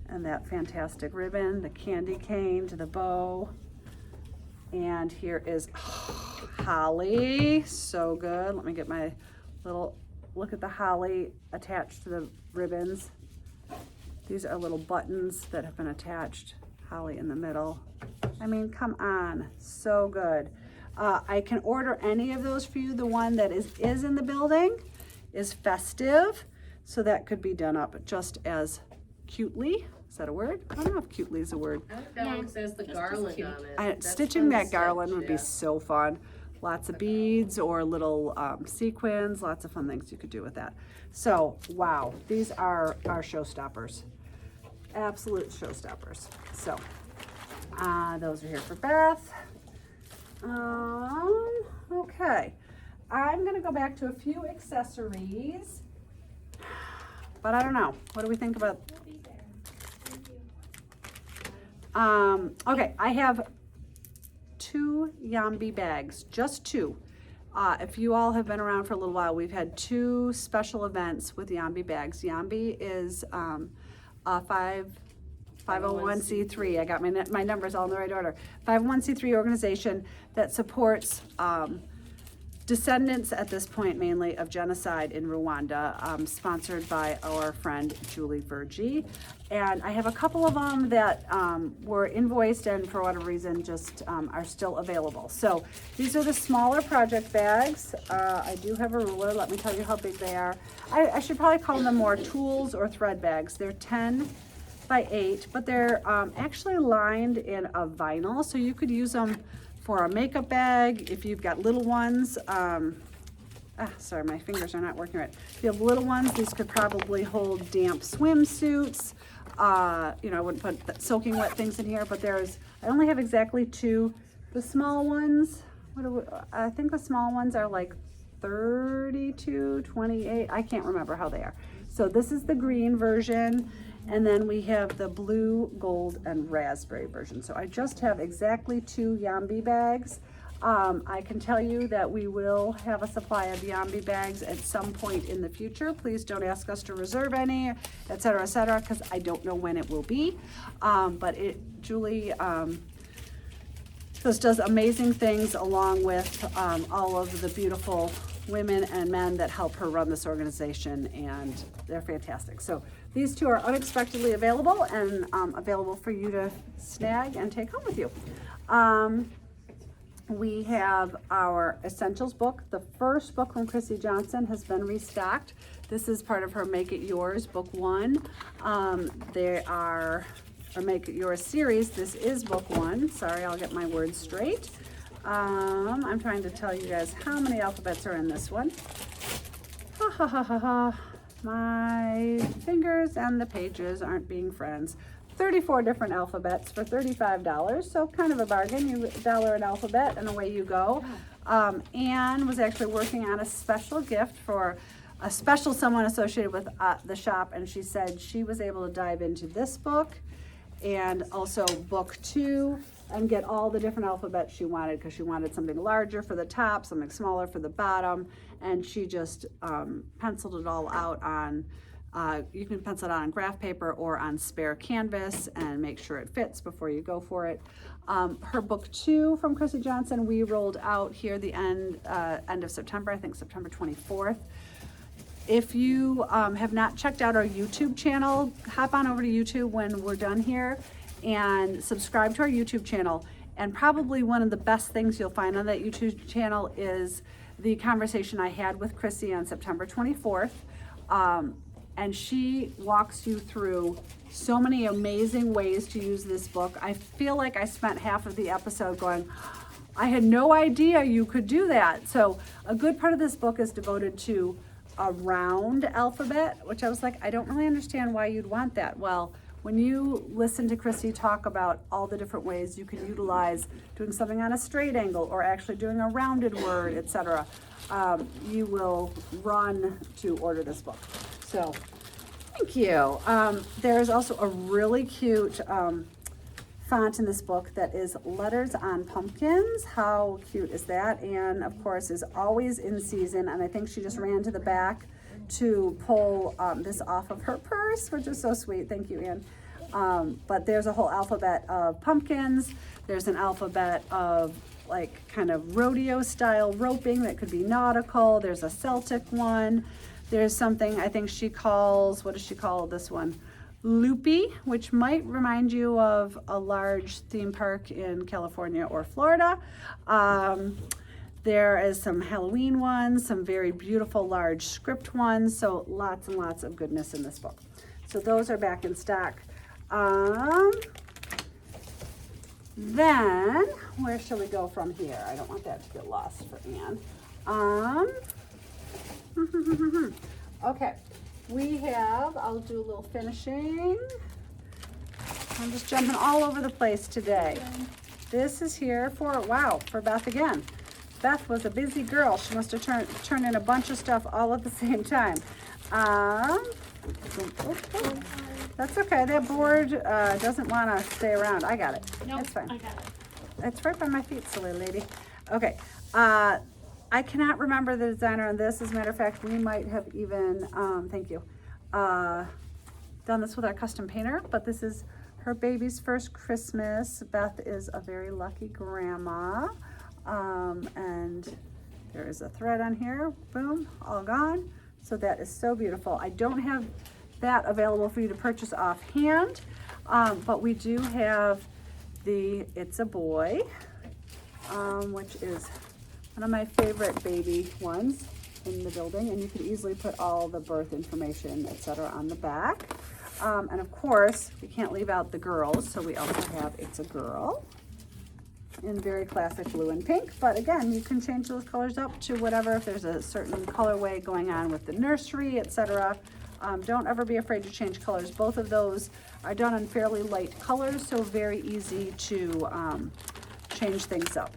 and that fantastic ribbon, the candy cane to the bow. And here is holly, so good. Let me get my little, look at the holly attached to the ribbons. These are little buttons that have been attached, holly in the middle. I mean, come on, so good. I can order any of those for you. The one that is in the building is festive, so that could be done up just as cutely. Is that a word? I don't know if cutely is a word. I like that one says the garland on it. That's Stitching fun to that garland stitch, would be yeah. so fun. Lots of beads or little sequins, lots of fun things you could do with that. So, wow, these are our showstoppers. Absolute showstoppers. So, those are here for Beth. Okay, I'm gonna go back to a few accessories, but I don't know. What do we think about? Okay, I have 2 Yambi bags, just 2. If you all have been around for a little while, we've had 2 special events with Yambi bags. Yambi is a 501c3. I got my numbers all in the right order. 501c3 organization that supports descendants at this point mainly of genocide in Rwanda, sponsored by our friend Julie Vergie. And I have a couple of them that were invoiced and for whatever reason just are still available. So these are the smaller project bags. I do have a ruler. Let me tell you how big they are. I should probably call them more tools or thread bags. They're 10 by 8, but they're actually lined in a vinyl, so you could use them for a makeup bag if you've got little ones. Sorry, my fingers are not working right. If you have little ones, these could probably hold damp swimsuits. You know, I wouldn't put soaking wet things in here, but I only have exactly 2. The small ones, I think the small ones are like 32, 28. I can't remember how they are. So this is the green version. And then we have the blue, gold, and raspberry version. So I just have exactly 2 Yambi bags. I can tell you that we will have a supply of Yambi bags at some point in the future. Please don't ask us to reserve any, et cetera, because I don't know when it will be. But Julie just does amazing things along with all of the beautiful women and men that help her run this organization, and they're fantastic. So these 2 are unexpectedly available and available for you to snag and take home with you. We have our Essentials book. The first book from Chrissy Johnson has been restocked. This is part of her Make It Yours book 1. They are, or Make It Yours series. This is book 1. Sorry, I'll get my words straight. I'm trying to tell you guys how many alphabets are in this one. Ha ha ha ha ha. My fingers and the pages aren't being friends. 34 different alphabets for $35, so kind of a bargain. You $1 an alphabet and away you go. Anne was actually working on a special gift for a special someone associated with the shop, and she said she was able to dive into this book and also book 2 and get all the different alphabets she wanted, because she wanted something larger for the top, something smaller for the bottom, and she just penciled it all out on, you can pencil it out on graph paper or on spare canvas and make sure it fits before you go for it. Her book 2 from Chrissy Johnson, we rolled out here the end of September, I think September 24th. If you have not checked out our YouTube channel, hop on over to YouTube when we're done here and subscribe to our YouTube channel. And probably one of the best things you'll find on that YouTube channel is the conversation I had with Chrissy on September 24th. and she walks you through so many amazing ways to use this book. I feel like I spent half of the episode going, I had no idea you could do that. So a good part of this book is devoted to a round alphabet, which I was like, I don't really understand why you'd want that. Well, when you listen to Christy talk about all the different ways you can utilize doing something on a straight angle or actually doing a rounded word, etc., you will run to order this book. So thank you. There's also a really cute font in this book that is letters on pumpkins. How cute is that? And of course is always in season, and I think she just ran to the back to pull this off of her purse, which is so sweet. Thank you, Anne. But there's a whole alphabet of pumpkins. There's an alphabet of like kind of rodeo style roping that could be nautical. There's a Celtic one. There's something I think she calls, what does she call this one? Loopy, which might remind you of a large theme park in California or Florida. There is some Halloween ones, some very beautiful large script ones, so lots and lots of goodness in this book. So those are back in stock. Then, where shall we go from here? I don't want that to get lost for Anne. Okay, we have, I'll do a little finishing. I'm just jumping all over the place today. This is here for, wow, for Beth again. Beth was a busy girl. She must have turned in a bunch of stuff all at the same time. That's okay. That board doesn't want to stay around. I got it. Nope, It's fine. I got it. It's right by my feet, silly lady. Okay. I cannot remember the designer on this. As a matter of fact, we might have even, thank you, done this with our custom painter, but this is her baby's first Christmas. Beth is a very lucky grandma. And there is a thread on here, boom, all gone. So that is so beautiful. I don't have that available for you to purchase offhand, but we do have the It's a Boy, which is one of my favorite baby ones in the building, and you could easily put all the birth information, etc., on the back. And of course, we can't leave out the girls, so we also have It's a Girl in very classic blue and pink, but again, you can change those colors up to whatever. If there's a certain colorway going on with the nursery, etc., don't ever be afraid to change colors. Both of those are done in fairly light colors, so very easy to change things up.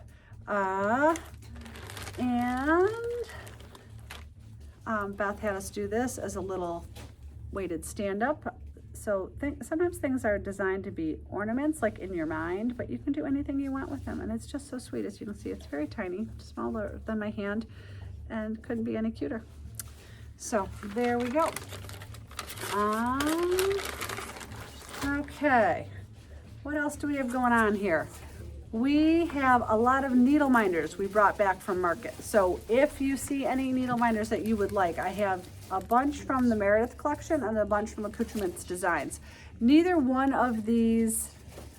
Beth had us do this as a little weighted stand-up. So sometimes things are designed to be ornaments, like in your mind, but you can do anything you want with them. And it's just so sweet. As you can see, it's very tiny, smaller than my hand, and couldn't be any cuter. So there we go. Okay, what else do we have going on here? We have a lot of needle minders we brought back from market. So if you see any needle minders that you would like, I have a bunch from the Meredith collection and a bunch from Accoutrements Designs. Neither one of these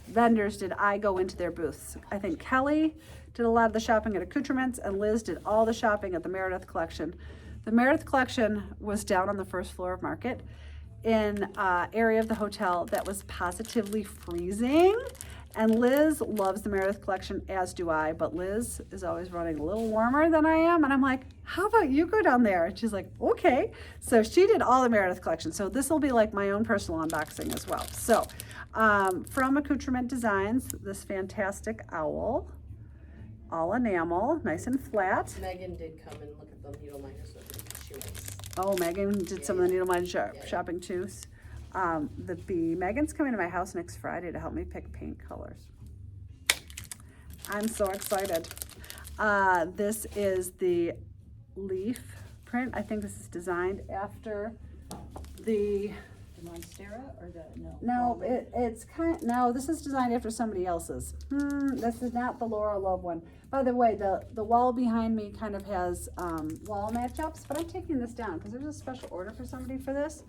vendors did I go into their booths. I think Kelly did a lot of the shopping at Accoutrements, and Liz did all the shopping at the Meredith collection. The Meredith collection was down on the first floor of Market in an area of the hotel that was positively freezing. And Liz loves the Meredith collection, as do I, but Liz is always running a little warmer than I am. And I'm like, how about you go down there? And she's like, okay. So she did all the Meredith collection. So this will be like my own personal unboxing as well. So from Accoutrement Designs, this fantastic owl, all enamel, nice and flat. Megan did come and look at the needle minders with me. She was. Oh, Megan did some of the needle minder shopping too. The bee. Megan's coming to my house next Friday to help me pick paint colors. I'm so excited. This is the leaf print. I think this is designed after the Monstera or the, no? No, it's kind of, no, this is designed after somebody else's. This is not the Laura Love one. By the way, the wall behind me kind of has wall matchups, but I'm taking this down because there's a special order for somebody for this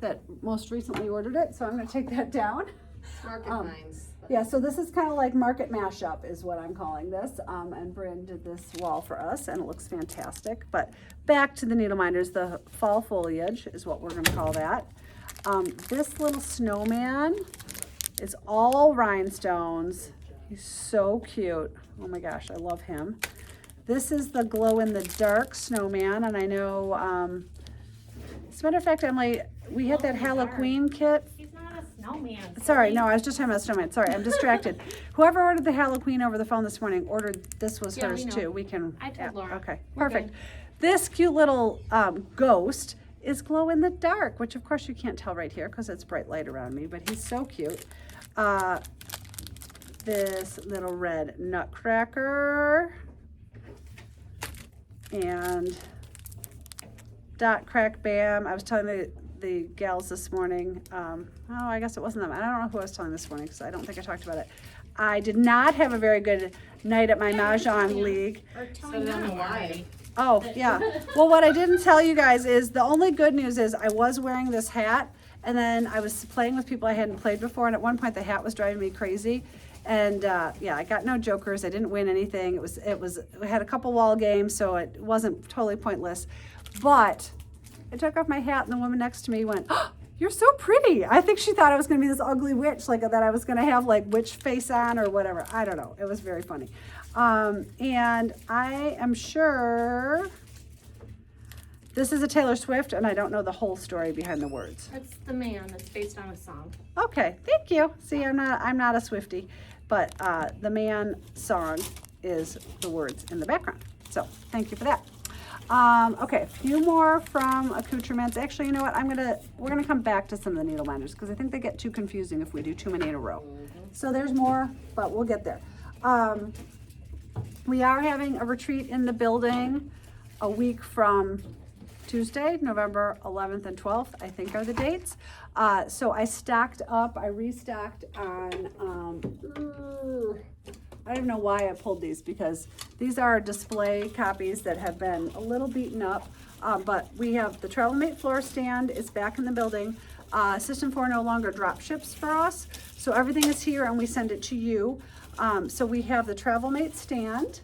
that most recently ordered it, so I'm going to take that down. Market finds, Yeah, so this is kind of like market mashup is what I'm calling this. And Bryn did this wall for us and it looks fantastic. But back to the needle minders, the fall foliage is what we're gonna call that. This little snowman is all rhinestones. He's so cute. Oh my gosh, I love him. This is the glow in the dark snowman. And I know, as a matter of fact, Emily, we had that Halloween kit. He's not a snowman. Sorry, no, I was just talking about snowman. Sorry, I'm distracted. Whoever ordered the Halloween over the phone this morning ordered, this was Yeah, hers we know. too. We can. I told Laura. Okay, We're perfect. good. This cute little ghost is glow in the dark, which of course you can't tell right here because it's bright light around me, but he's so cute. This little red nutcracker and dot crack bam. I was telling the gals this morning, I guess it wasn't them. I don't know who I was telling this morning because I don't think I talked about it. I did not have a very good night at my Mahjong league. Or So telling then them why? already. Oh, yeah. Well, what I didn't tell you guys is the only good news is I was wearing this hat and then I was playing with people I hadn't played before. And at one point the hat was driving me crazy. And yeah, I got no jokers. I didn't win anything. We had a couple wall games, so it wasn't totally pointless. But I took off my hat and the woman next to me went, "Oh, you're so pretty." I think she thought I was going to be this ugly witch, like that I was going to have like witch face on or whatever. I don't know. It was very funny. And I am sure this is a Taylor Swift, and I don't know the whole story behind the words. It's the man that's based on a song. Okay, thank you. See, I'm not a Swiftie, but the man song is the words in the background. So thank you for that. Okay, a few more from accoutrements. Actually, you know what? We're gonna come back to some of the needle minders because I think they get too confusing if we do too many in a row. So there's more, but we'll get there. We are having a retreat in the building a week from Tuesday, November 11th and 12th, I think are the dates. So I restocked on, I don't know why I pulled these because these are display copies that have been a little beaten up. But we have the Travel Mate floor stand is back in the building. System 4 no longer drop ships for us. So everything is here and we send it to you. So we have the Travel Mate stand.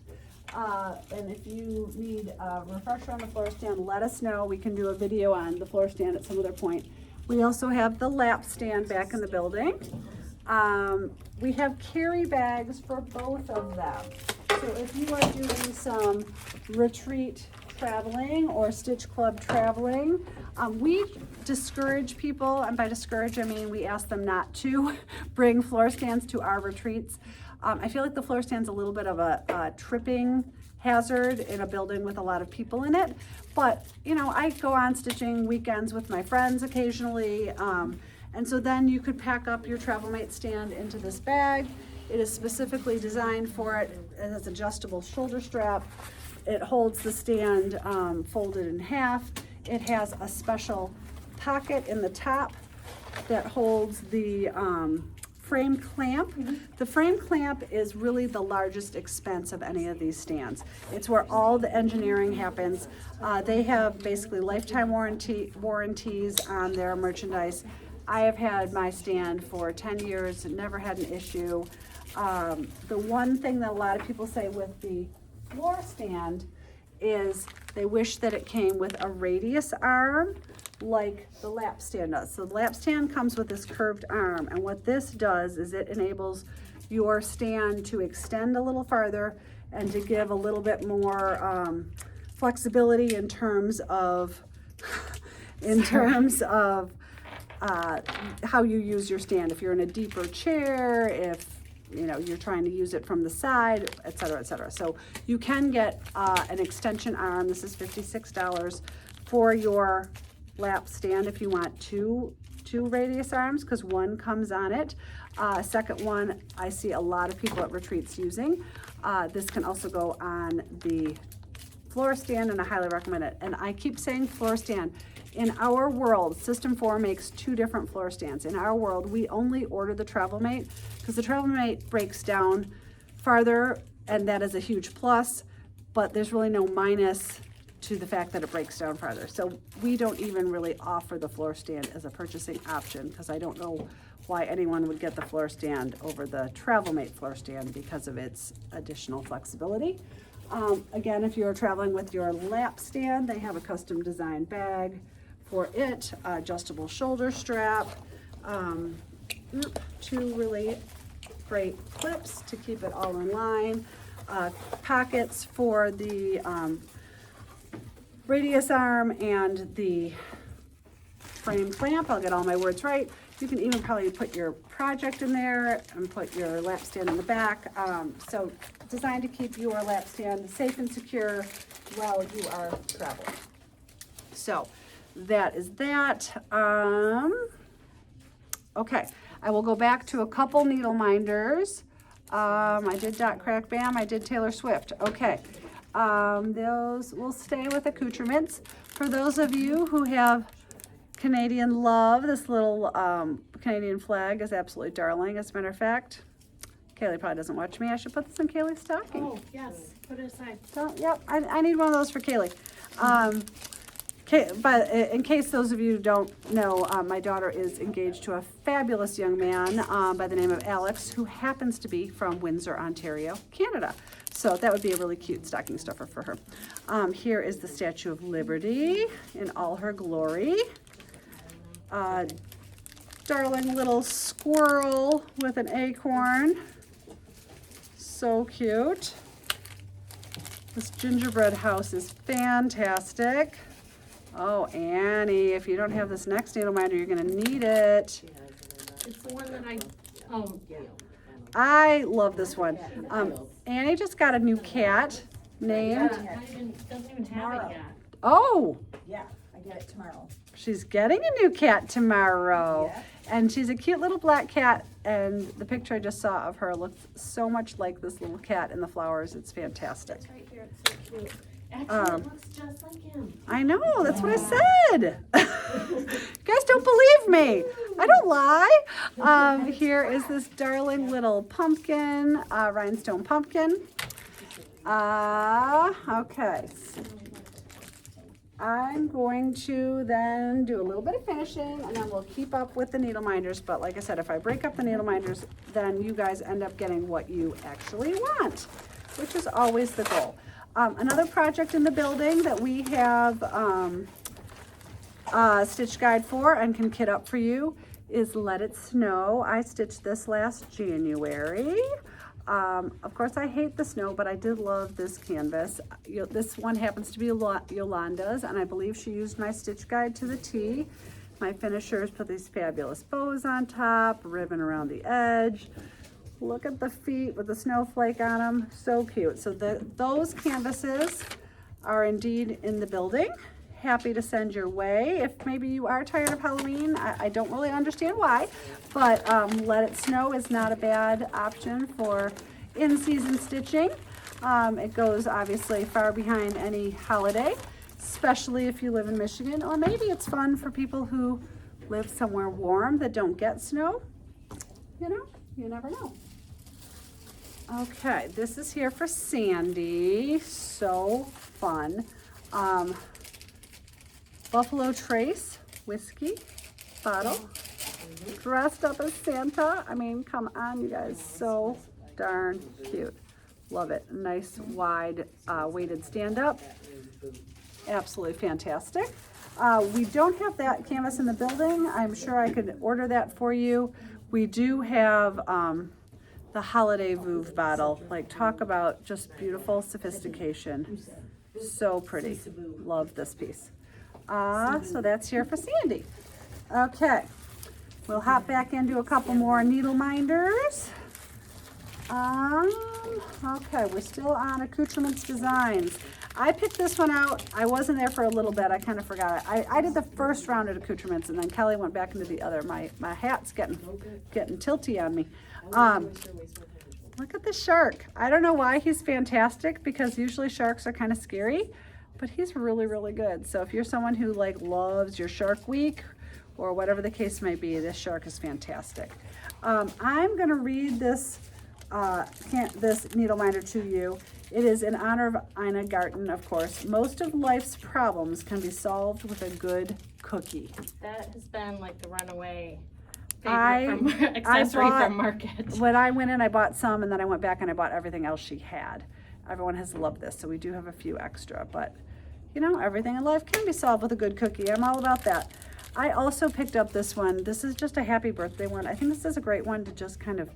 And if you need a refresher on the floor stand, let us know. We can do a video on the floor stand at some other point. We also have the lap stand back in the building. We have carry bags for both of them. So if you are doing some retreat traveling or Stitch Club traveling, we discourage people, and by discourage I mean we ask them not to bring floor stands to our retreats. I feel like the floor stand's a little bit of a tripping hazard in a building with a lot of people in it. But, you know, I go on stitching weekends with my friends occasionally. And so then you could pack up your Travel Mate stand into this bag. It is specifically designed for it. It has adjustable shoulder strap. It holds the stand folded in half. It has a special pocket in the top that holds the frame clamp. The frame clamp is really the largest expense of any of these stands. It's where all the engineering happens. They have basically lifetime warranties on their merchandise. I have had my stand for 10 years, never had an issue. The one thing that a lot of people say with the floor stand is they wish that it came with a radius arm like the lap stand does. So the lap stand comes with this curved arm, and what this does is it enables your stand to extend a little farther and to give a little bit more flexibility in terms of how you use your stand. If you're in a deeper chair, if you know you're trying to use it from the side, et cetera, et cetera. So you can get an extension arm. This is $56 for your lap stand if you want two radius arms, because one comes on it. Second one I see a lot of people at retreats using. This can also go on the floor stand, and I highly recommend it. And I keep saying floor stand. In our world, System 4 makes 2 different floor stands. In our world, we only order the Travel Mate because the Travel Mate breaks down farther, and that is a huge plus, but there's really no minus to the fact that it breaks down farther. So we don't even really offer the floor stand as a purchasing option, because I don't know why anyone would get the floor stand over the Travelmate floor stand because of its additional flexibility. Again, if you're traveling with your lap stand, they have a custom designed bag for it, adjustable shoulder strap, two really great clips to keep it all in line, pockets for the radius arm and the frame clamp. I'll get all my words right. You can even probably put your project in there and put your lap stand in the back. So designed to keep your lap stand safe and secure while you are traveling. So that is that. Okay, I will go back to a couple needle minders. I did Dot Crack Bam, I did Taylor Swift. Okay, those will stay with accoutrements. For those of you who have Canadian love, this little Canadian flag is absolutely darling. As a matter of fact, Kaylee probably doesn't watch me. I should put this in Kaylee's stocking. Oh, yes, put it aside. So, yep, I need one of those for Kaylee. But in case those of you don't know, my daughter is engaged to a fabulous young man by the name of Alex, who happens to be from Windsor, Ontario, Canada. So that would be a really cute stocking stuffer for her. Here is the Statue of Liberty in all her glory. Darling little squirrel with an acorn. So cute. This gingerbread house is fantastic. Oh, Annie, if you don't have this next needle minder, you're gonna need it. It's the one that oh, I love this one. Annie just got a new cat named, doesn't even have it yet. oh, Yeah, I get it tomorrow. she's getting a new cat tomorrow. Yeah. And she's a cute little black cat, and the picture I just saw of her looks so much like this little cat in the flowers. It's fantastic. It's right here, it's so cute. Actually, it looks just like him. I know, that's what I said. You guys don't believe me. I don't lie. Here is this darling little pumpkin, rhinestone pumpkin. Okay. I'm going to then do a little bit of finishing, and then we'll keep up with the needle minders. But like I said, if I break up the needle minders, then you guys end up getting what you actually want, which is always the goal. Another project in the building that we have a stitch guide for and can kit up for you is Let It Snow. I stitched this last January. Of course, I hate the snow, but I did love this canvas. This one happens to be Yolanda's, and I believe she used my stitch guide to the T. My finishers put these fabulous bows on top, ribbon around the edge. Look at the feet with the snowflake on them. So cute. So those canvases are indeed in the building. Happy to send your way. If maybe you are tired of Halloween, I don't really understand why, but Let It Snow is not a bad option for in-season stitching. It goes obviously far behind any holiday, especially if you live in Michigan, or maybe it's fun for people who live somewhere warm that don't get snow. You know, you never know. Okay, this is here for Sandy. So fun. Buffalo Trace whiskey bottle, dressed up as Santa. I mean, come on, you guys, so darn cute. Love it. Nice wide weighted stand up. Absolutely fantastic. We don't have that canvas in the building. I'm sure I could order that for you. We do have the holiday Vouv bottle. Like, talk about just beautiful sophistication. So pretty. Love this piece. So that's here for Sandy. Okay, we'll hop back into a couple more needle minders. Okay, we're still on accoutrements designs. I picked this one out. I wasn't there for a little bit. I kind of forgot. I did the first round at accoutrements, and then Kelly went back into the other. My hat's getting tilty on me. Look at the shark. I don't know why he's fantastic, because usually sharks are kind of scary, but he's really, really good. So if you're someone who like loves your Shark Week or whatever the case may be, this shark is fantastic. I'm gonna read this this needle minder to you. It is in honor of Ina Garten, of course. Most of life's problems can be solved with a good cookie. That has been like the runaway I favorite from accessory bought- from Market. When I went in, I bought some, and then I went back and I bought everything else she had. Everyone has loved this, so we do have a few extra, but you know, everything in life can be solved with a good cookie. I'm all about that. I also picked up this one. This is just a happy birthday one. I think this is a great one to just kind of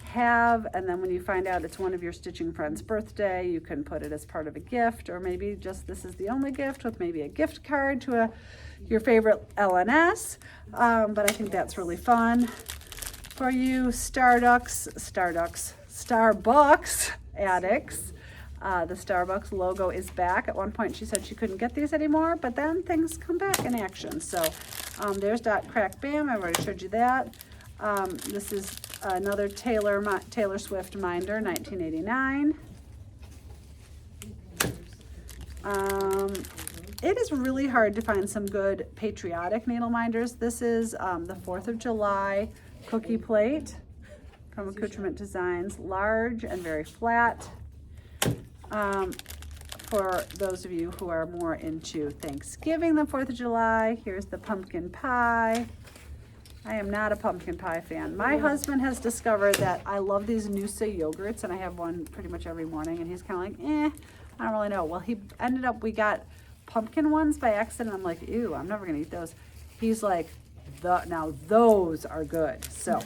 have, and then when you find out it's one of your stitching friends' birthday, you can put it as part of a gift, or maybe just this is the only gift with maybe a gift card to your favorite LNS. But I think that's really fun for you Starbucks addicts. The Starbucks logo is back. At one point she said she couldn't get these anymore, but then things come back in action. So there's Dot Crack Bam. I've already showed you that. This is another Taylor Swift Minder, 1989. It is really hard to find some good patriotic needle minders. This is the 4th of July cookie plate from Accoutrement Designs, large and very flat. For those of you who are more into Thanksgiving than 4th of July, here's the pumpkin pie. I am not a pumpkin pie fan. My husband has discovered that I love these Noosa yogurts, and I have one pretty much every morning, and he's kind of like, I don't really know. Well, we got pumpkin ones by accident. I'm like, ew, I'm never gonna eat those. He's like, now those are good. So,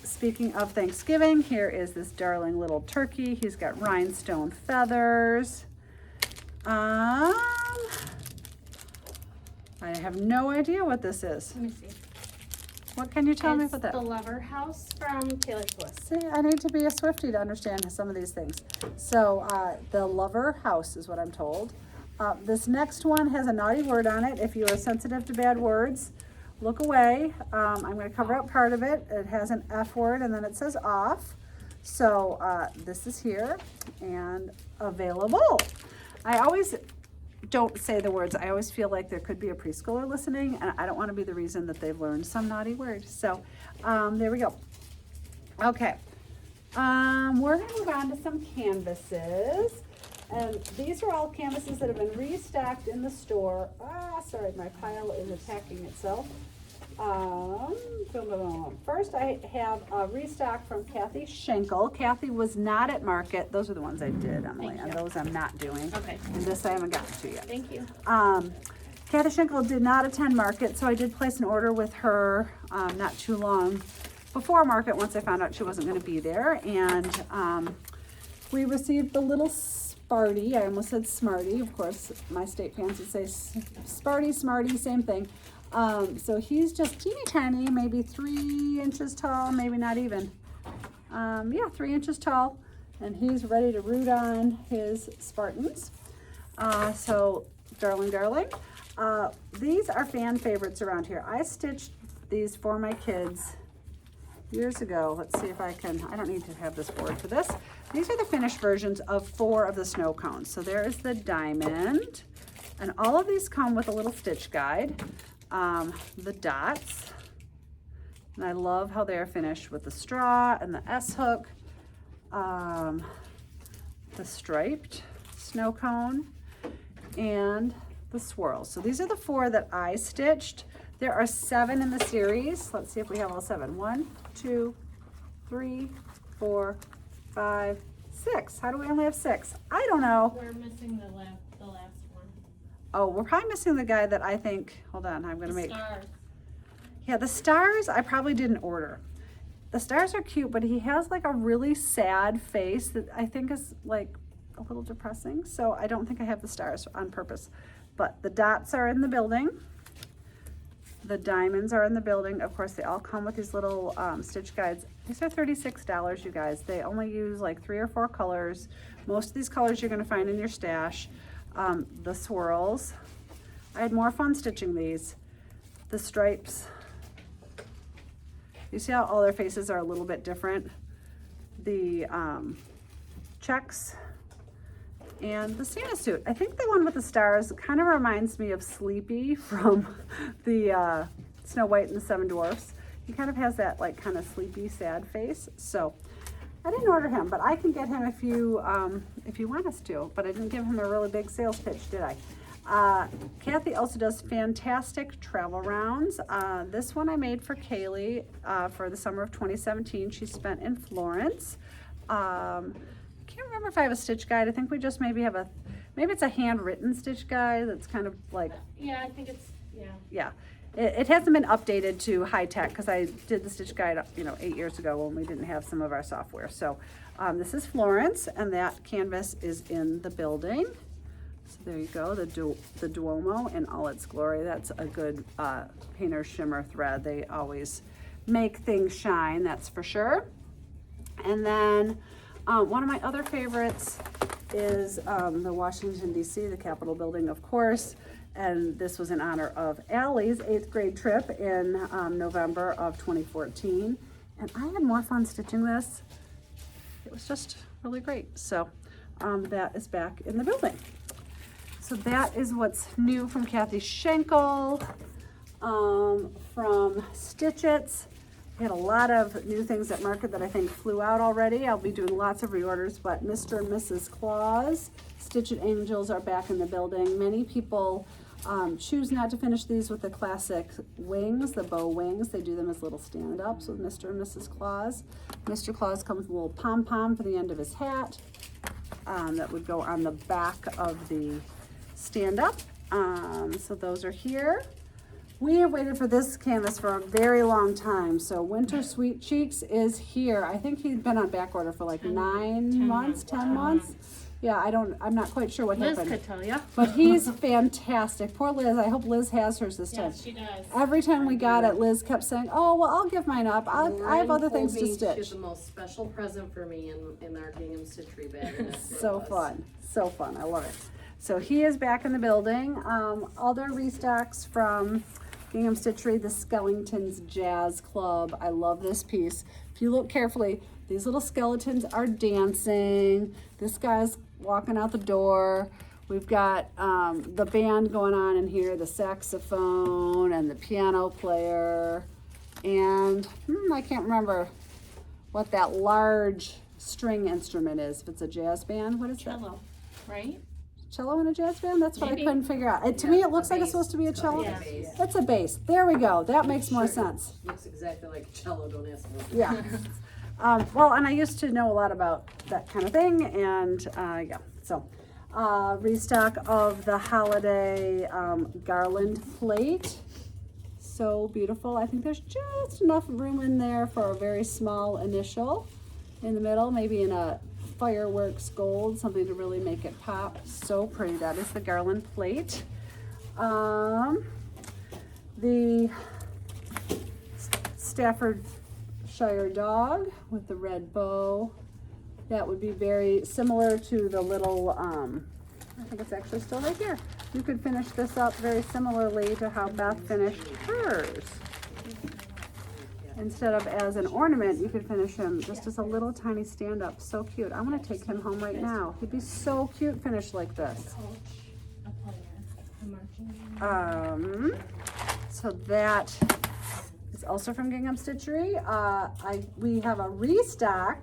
speaking of Thanksgiving, here is this darling little turkey. He's got rhinestone feathers. I have no idea what this is. Let me see. What can you tell me It's about that? the Lover House from Taylor Swift. See, I need to be a Swiftie to understand some of these things. So the Lover House is what I'm told. This next one has a naughty word on it. If you are sensitive to bad words, look away. I'm going to cover up part of it. It has an F word and then it says off. So this is here and available. I always don't say the words. I always feel like there could be a preschooler listening, and I don't want to be the reason that they've learned some naughty word. So there we go. Okay. We're going to move on to some canvases. And these are all canvases that have been restocked in the store. Sorry, my pile is attacking itself. First, I have a restock from Kathy Schenkel. Kathy was not at Market. Those are the ones I did, Emily, Thank and you. those I'm not doing. Okay. And this I haven't gotten to yet. Thank you. Kathy Schenkel did not attend Market, so I did place an order with her not too long before Market once I found out she wasn't going to be there. And we received the little Sparty. I almost said Smarty. Of course, my state fans would say Sparty, Smarty, same thing. So he's just teeny tiny, maybe 3 inches tall, maybe not even. Yeah, 3 inches tall. And he's ready to root on his Spartans. So, darling. These are fan favorites around here. I stitched these for my kids years ago. Let's see if I don't need to have this board for this. These are the finished versions of 4 of the snow cones. So there is the diamond. And all of these come with a little stitch guide. The dots. And I love how they're finished with the straw and the S-hook. The striped snow cone and the swirls. So these are the 4 that I stitched. There are 7 in the series. Let's see if we have all 7. 1, 2, 3, 4, 5, 6. How do we only have 6? I don't know. We're missing the last one. Oh, we're probably missing the guy that I think, hold on, I'm gonna make. Stars. Yeah, the stars I probably didn't order. The stars are cute, but he has like a really sad face that I think is like a little depressing. So I don't think I have the stars on purpose. But the dots are in the building. The diamonds are in the building. Of course, they all come with these little stitch guides. These are $36, you guys. They only use like 3 or 4 colors. Most of these colors you're gonna find in your stash. The swirls. I had more fun stitching these. The stripes. You see how all their faces are a little bit different? The checks and the Santa suit. I think the one with the stars kind of reminds me of Sleepy from the Snow White and the Seven Dwarfs. He kind of has that like kind of sleepy, sad face. So I didn't order him, but I can get him if you want us to, but I didn't give him a really big sales pitch, did I? Kathy also does fantastic travel rounds. This one I made for Kaylee for the summer of 2017. She spent in Florence. Can't remember if I have a stitch guide. I think we just maybe it's a handwritten stitch guide that's kind of like, Yeah, I think it's, yeah. It hasn't been updated to high tech because I did the stitch guide, 8 years ago when we didn't have some of our software. So this is Florence, and that canvas is in the building. So there you go, the Duomo in all its glory. That's a good painter shimmer thread. They always make things shine, that's for sure. And then one of my other favorites is the Washington, D.C., the Capitol building, of course. And this was in honor of Allie's 8th grade trip in November of 2014. And I had more fun stitching this. It was just really great. So that is back in the building. So that is what's new from Kathy Schenkel. From Stitch It's, we had a lot of new things at market that I think flew out already. I'll be doing lots of reorders, but Mr. and Mrs. Claus, Stitch It Angels are back in the building. Many people choose not to finish these with the classic wings, the bow wings. They do them as little stand-ups with Mr. and Mrs. Claus. Mr. Claus comes with a little pom-pom for the end of his hat that would go on the back of the stand-up. So those are here. We have waited for this canvas for a very long time. So Winter Sweet Cheeks is here. I think he's been on back order for like 10 months. Yeah, I'm not quite sure what Liz happened. could tell you. But he's fantastic. Poor Liz. I hope Liz has hers this time. Yes, she does. Every time we got it, Liz kept saying, "Oh, well, I'll give mine up. I have other things to stitch." She's the most special present for me in our gingham stitchery bag. And that's what So it was. fun. So fun. I love it. So he is back in the building. Other restocks from Gingham Stitchery, the Skellington's Jazz Club. I love this piece. If you look carefully, these little skeletons are dancing. This guy's walking out the door. We've got the band going on in here, the saxophone and the piano player. And I can't remember what that large string instrument is. If it's a jazz band, what is Cello, right? Cello in a jazz band? That's what Maybe. I couldn't figure out. To me, it looks like it's supposed to be a cello. Yeah. It's a bass. There we go. That makes more sense. Looks exactly like cello, don't ask me. Yeah. Well, and I used to know a lot about that kind of thing, and yeah. So, restock of the holiday garland plate. So beautiful. I think there's just enough room in there for a very small initial in the middle, maybe in a fireworks gold, something to really make it pop. So pretty. That is the garland plate. The Staffordshire dog with the red bow. That would be very similar to the little, I think it's actually still right here. You could finish this up very similarly to how Beth finished hers. Instead of as an ornament, you could finish him just as a little tiny stand-up. So cute. I want to take him home right now. He'd be so cute finished like this. So that is also from Gingham Stitchery. We have a restock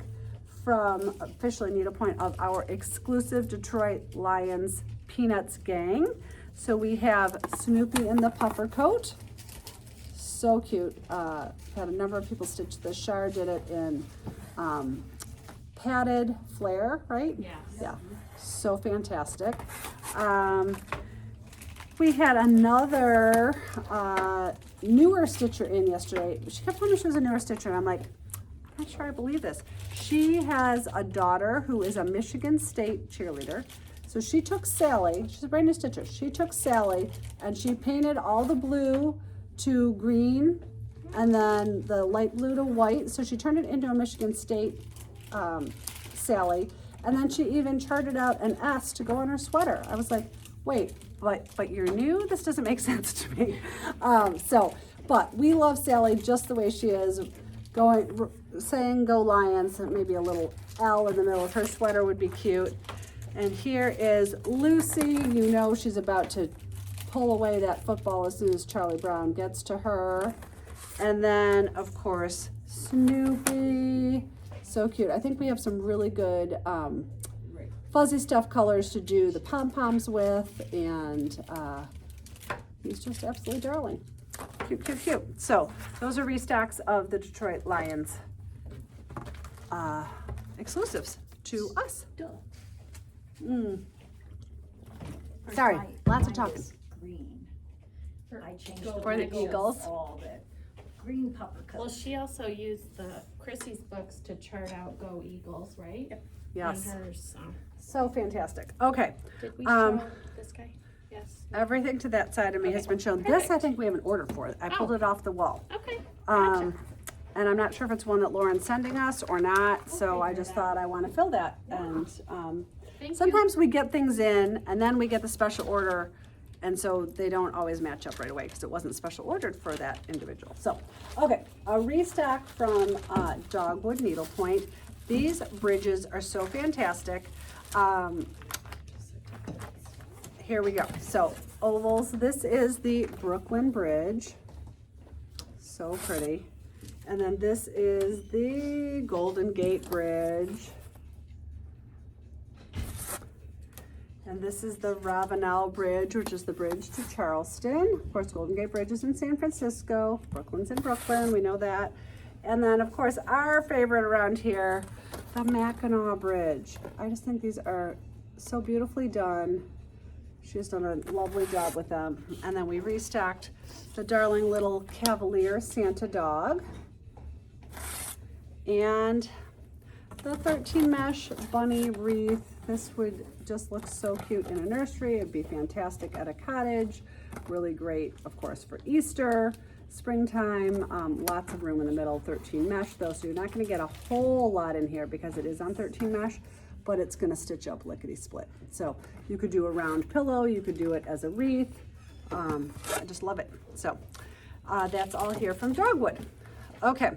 from officially Needlepoint of our exclusive Detroit Lions Peanuts gang. So we have Snoopy in the puffer coat. So cute. Had a number of people stitch this. Shar did it in padded flare, right? Yes. Yeah. So fantastic. We had another newer stitcher in yesterday. She kept telling me she was a newer stitcher, and I'm like, I'm not sure I believe this. She has a daughter who is a Michigan State cheerleader. So she took Sally, she's a brand new stitcher. She took Sally and she painted all the blue to green and then the light blue to white. So she turned it into a Michigan State Sally. And then she even charted out an S to go on her sweater. I was like, wait, but you're new? This doesn't make sense to me. But we love Sally just the way she is. Saying go Lions, and maybe a little L in the middle of her sweater would be cute. And here is Lucy. You know she's about to pull away that football as soon as Charlie Brown gets to her. And then, of course, Snoopy. So cute. I think we have some really good fuzzy stuff colors to do the pom-poms with, and he's just absolutely darling. Cute, cute, cute. So those are restocks of the Detroit Lions exclusives to us. Sorry, lots of talking. Green. I changed For the Eagles. all the green puffer Well, coats. she also used Chrissy's books to chart out Go Eagles, right? Yes. On hers, So fantastic. Okay. did we Um, show this guy? Yes. Everything to that side of me has been shown. This, I think we have an order for. I pulled it off the wall. Okay. And I'm not sure if it's one that Lauren's sending us or not, so I just thought I want to fill that. And Thank sometimes we get things in and then we get the special order, and so they don't always match up right away because it wasn't special ordered for that individual. So, okay, a restock from Dogwood Needlepoint. These bridges are so fantastic. Here we go. So, ovals. This is the Brooklyn Bridge. So pretty. And then this is the Golden Gate Bridge. And this is the Ravenel Bridge, which is the bridge to Charleston. Of course, Golden Gate Bridge is in San Francisco. Brooklyn's in Brooklyn, we know that. And then, of course, our favorite around here, the Mackinac Bridge. I just think these are so beautifully done. She's done a lovely job with them. And then we restocked the darling little Cavalier Santa dog. And the 13 mesh bunny wreath. This would just look so cute in a nursery. It'd be fantastic at a cottage. Really great, of course, for Easter, springtime. Lots of room in the middle. 13 mesh though, so you're not going to get a whole lot in here because it is on 13 mesh, but it's going to stitch up lickety split. So you could do a round pillow. You could do it as a wreath. I just love it. So that's all here from Dogwood. Okay.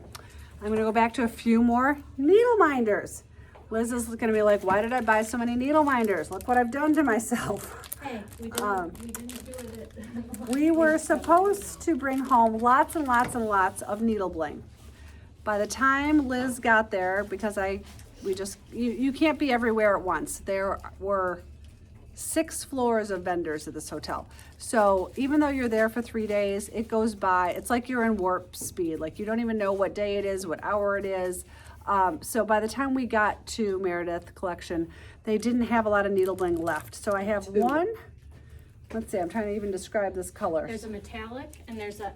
I'm going to go back to a few more needle minders. Liz is going to be like, why did I buy so many needle minders? Look what I've done to myself. Hey, we didn't do it. We were supposed to bring home lots and lots and lots of needle bling. By the time Liz got there, because you can't be everywhere at once. There were 6 floors of vendors at this hotel. So even though you're there for 3 days, it goes by, it's like you're in warp speed. Like you don't even know what day it is, what hour it is. So by the time we got to Meredith Collection, they didn't have a lot of needle bling left. So I have one, let's see, I'm trying to even describe this color. There's a metallic and there's a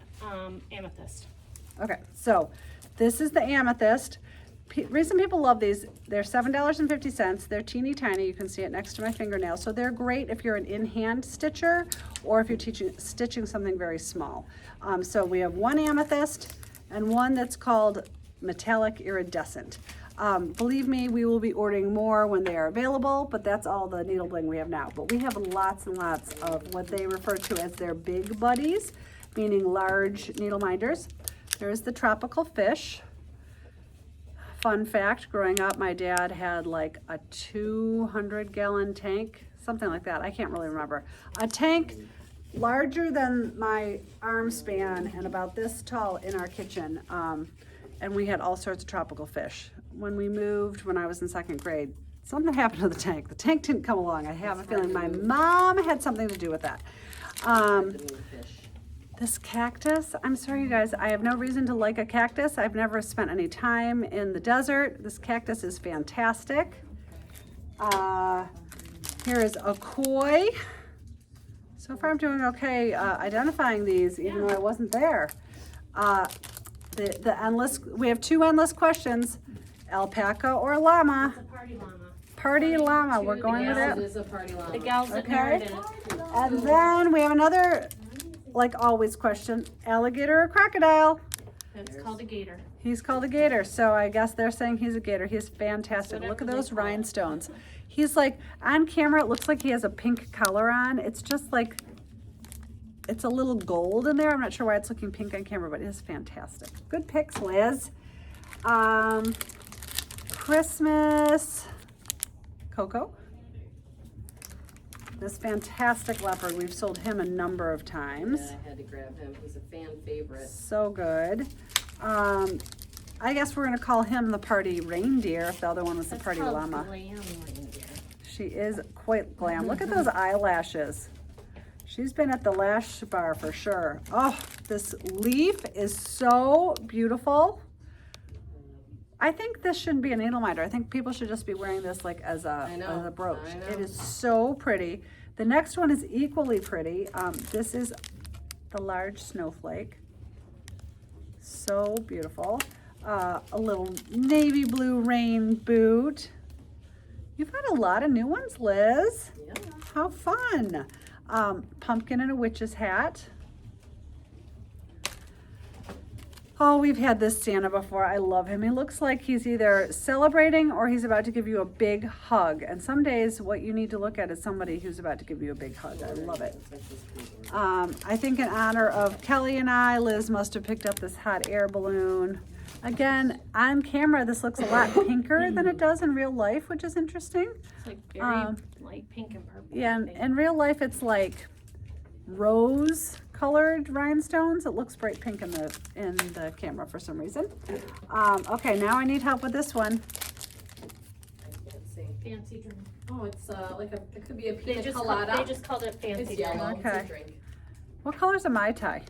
amethyst. Okay, so this is the amethyst. Reason people love these, they're $7.50. They're teeny tiny. You can see it next to my fingernail. So they're great if you're an in-hand stitcher or if you're stitching something very small. So we have one amethyst and one that's called metallic iridescent. Believe me, we will be ordering more when they are available, but that's all the needle bling we have now. But we have lots and lots of what they refer to as their big buddies, meaning large needle minders. There's the tropical fish. Fun fact, growing up, my dad had like a 200-gallon tank, something like that. I can't really remember. A tank larger than my arm span and about this tall in our kitchen. And we had all sorts of tropical fish. When we moved, when I was in 2nd grade, something happened to the tank. The tank didn't come along. I have a feeling my mom had something to do with that. This cactus, I'm sorry you guys, I have no reason to like a cactus. I've never spent any time in the desert. This cactus is fantastic. Here is a koi. So far I'm doing okay identifying these, even though I wasn't there. The endless, we have 2 endless questions. Alpaca or llama? It's a party llama. Party llama, we're going with It it. is a party llama. The gals that Okay. married in it. And then we have another, like always, question, alligator or crocodile? It's called a gator. He's called a gator, so I guess they're saying he's a gator. He's fantastic. Look at whatever those they call it. rhinestones. He's like, on camera, it looks like he has a pink collar on. It's just like, it's a little gold in there. I'm not sure why it's looking pink on camera, but it is fantastic. Good picks, Liz. Christmas Coco. This fantastic leopard. We've sold him a number of times. Yeah, I had to grab him. He's a fan favorite. So good. I guess we're gonna call him the party reindeer if the other one was the That's party called llama. glam reindeer. She is quite glam. Look at those eyelashes. She's been at the lash bar for sure. Oh, this leaf is so beautiful. I think this shouldn't be a needle minder. I think people should just be wearing this like as a brooch. It is so pretty. The next one is equally pretty. This is the large snowflake. So beautiful. A little navy blue rain boot. You've got a lot of new ones, Liz. Yeah. How fun. Pumpkin and a witch's hat. Oh, we've had this Santa before. I love him. He looks like he's either celebrating or he's about to give you a big hug. And some days what you need to look at is somebody who's about to give you a big hug. I love it. I think in honor of Kelly and I, Liz must have picked up this hot air balloon. Again, on camera, this looks a lot pinker than it does in real life, which is interesting. It's like very light pink and purple. Yeah, I think. in real life, it's like rose colored rhinestones. It looks bright pink in the camera for some reason. Okay, now I need help with this one. I can't see. Fancy drink. Oh, it's like it could be a They pina just colada. they just called it fancy It's drink. yellow. Okay. It's a drink. What color's a Mai Tai?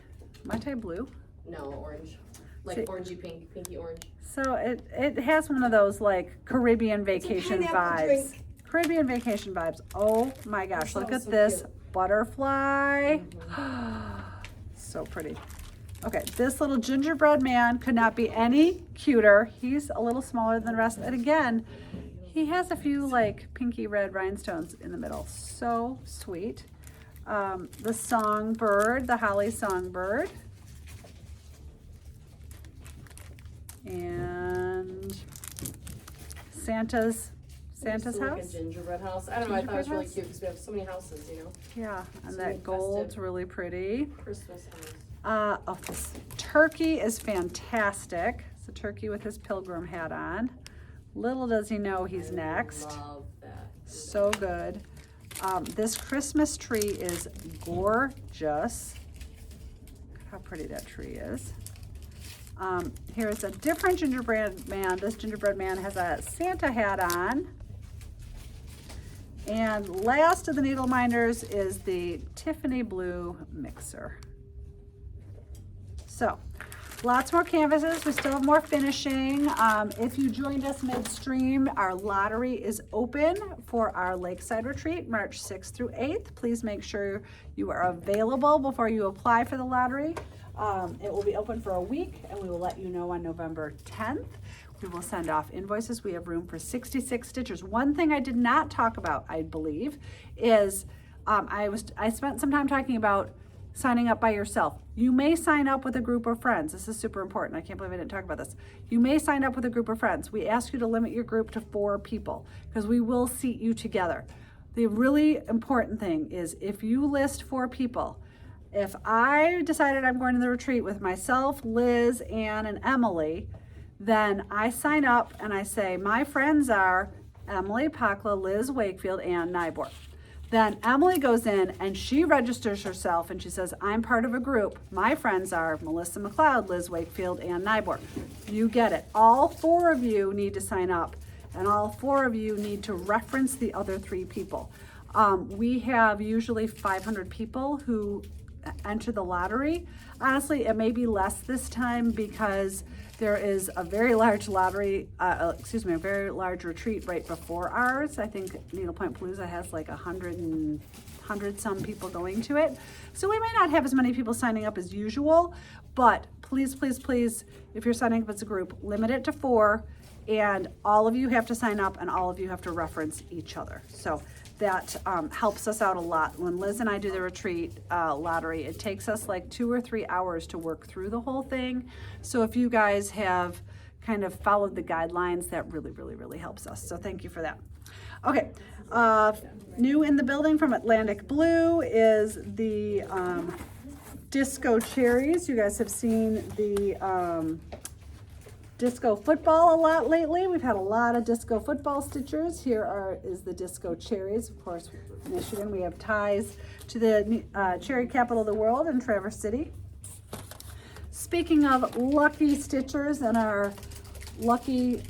Mai Tai blue? No, orange. Like See- orangey pink, pinky orange. So it has one of those like Caribbean vacation pineapple vibes. drink. Caribbean vacation vibes. Oh my gosh, look at smells so this cute. butterfly. So pretty. Okay, this little gingerbread man could not be any cuter. He's a little smaller than the rest. And again, he has a few like pinky red rhinestones in the middle. So sweet. The songbird, the holly songbird. And Santa's Just house. Like a gingerbread house. I don't know. I thought it was really Gingerbread cute because we have so many houses, you know. Yeah, and So that festive. gold's really pretty. Christmas house. Oh, this turkey is fantastic. It's a turkey with his pilgrim hat on. Little does he know he's I next. Love that. So good. This Christmas tree is gorgeous. Look how pretty that tree is. Here's a different gingerbread man. This gingerbread man has a Santa hat on. And last of the needle minders is the Tiffany blue mixer. So, lots more canvases. We still have more finishing. If you joined us midstream, our lottery is open for our Lakeside Retreat, March 6th through 8th. Please make sure you are available before you apply for the lottery. It will be open for a week, and we will let you know on November 10th. We will send off invoices. We have room for 66 stitchers. One thing I did not talk about, I believe, is I spent some time talking about signing up by yourself. You may sign up with a group of friends. This is super important. I can't believe I didn't talk about this. You may sign up with a group of friends. We ask you to limit your group to 4 people because we will seat you together. The really important thing is if you list 4 people, if I decided I'm going to the retreat with myself, Liz, Ann, and Emily, then I sign up and I say, my friends are Emily Pakla, Liz Wakefield, and Nybor. Then Emily goes in and she registers herself and she says, I'm part of a group. My friends are Melissa McLeod, Liz Wakefield, and Nybor. You get it. All 4 of you need to sign up and all 4 of you need to reference the other 3 people. We have usually 500 people who enter the lottery. Honestly, it may be less this time because there is a very large lottery, a very large retreat right before ours. I think Needlepoint Palooza has like 100 some people going to it. So we may not have as many people signing up as usual, but please, please, please, if you're signing up as a group, limit it to 4 and all of you have to sign up and all of you have to reference each other. So that helps us out a lot. When Liz and I do the retreat lottery, it takes us like 2 or 3 hours to work through the whole thing. So if you guys have kind of followed the guidelines, that really, really, really helps us. So thank you for that. Okay, new in the building from Atlantic Blue is the disco cherries. You guys have seen the disco football a lot lately. We've had a lot of disco football stitchers. Here is the disco cherries. Of course, Michigan, we have ties to the cherry capital of the world in Traverse City. Speaking of lucky stitchers and our lucky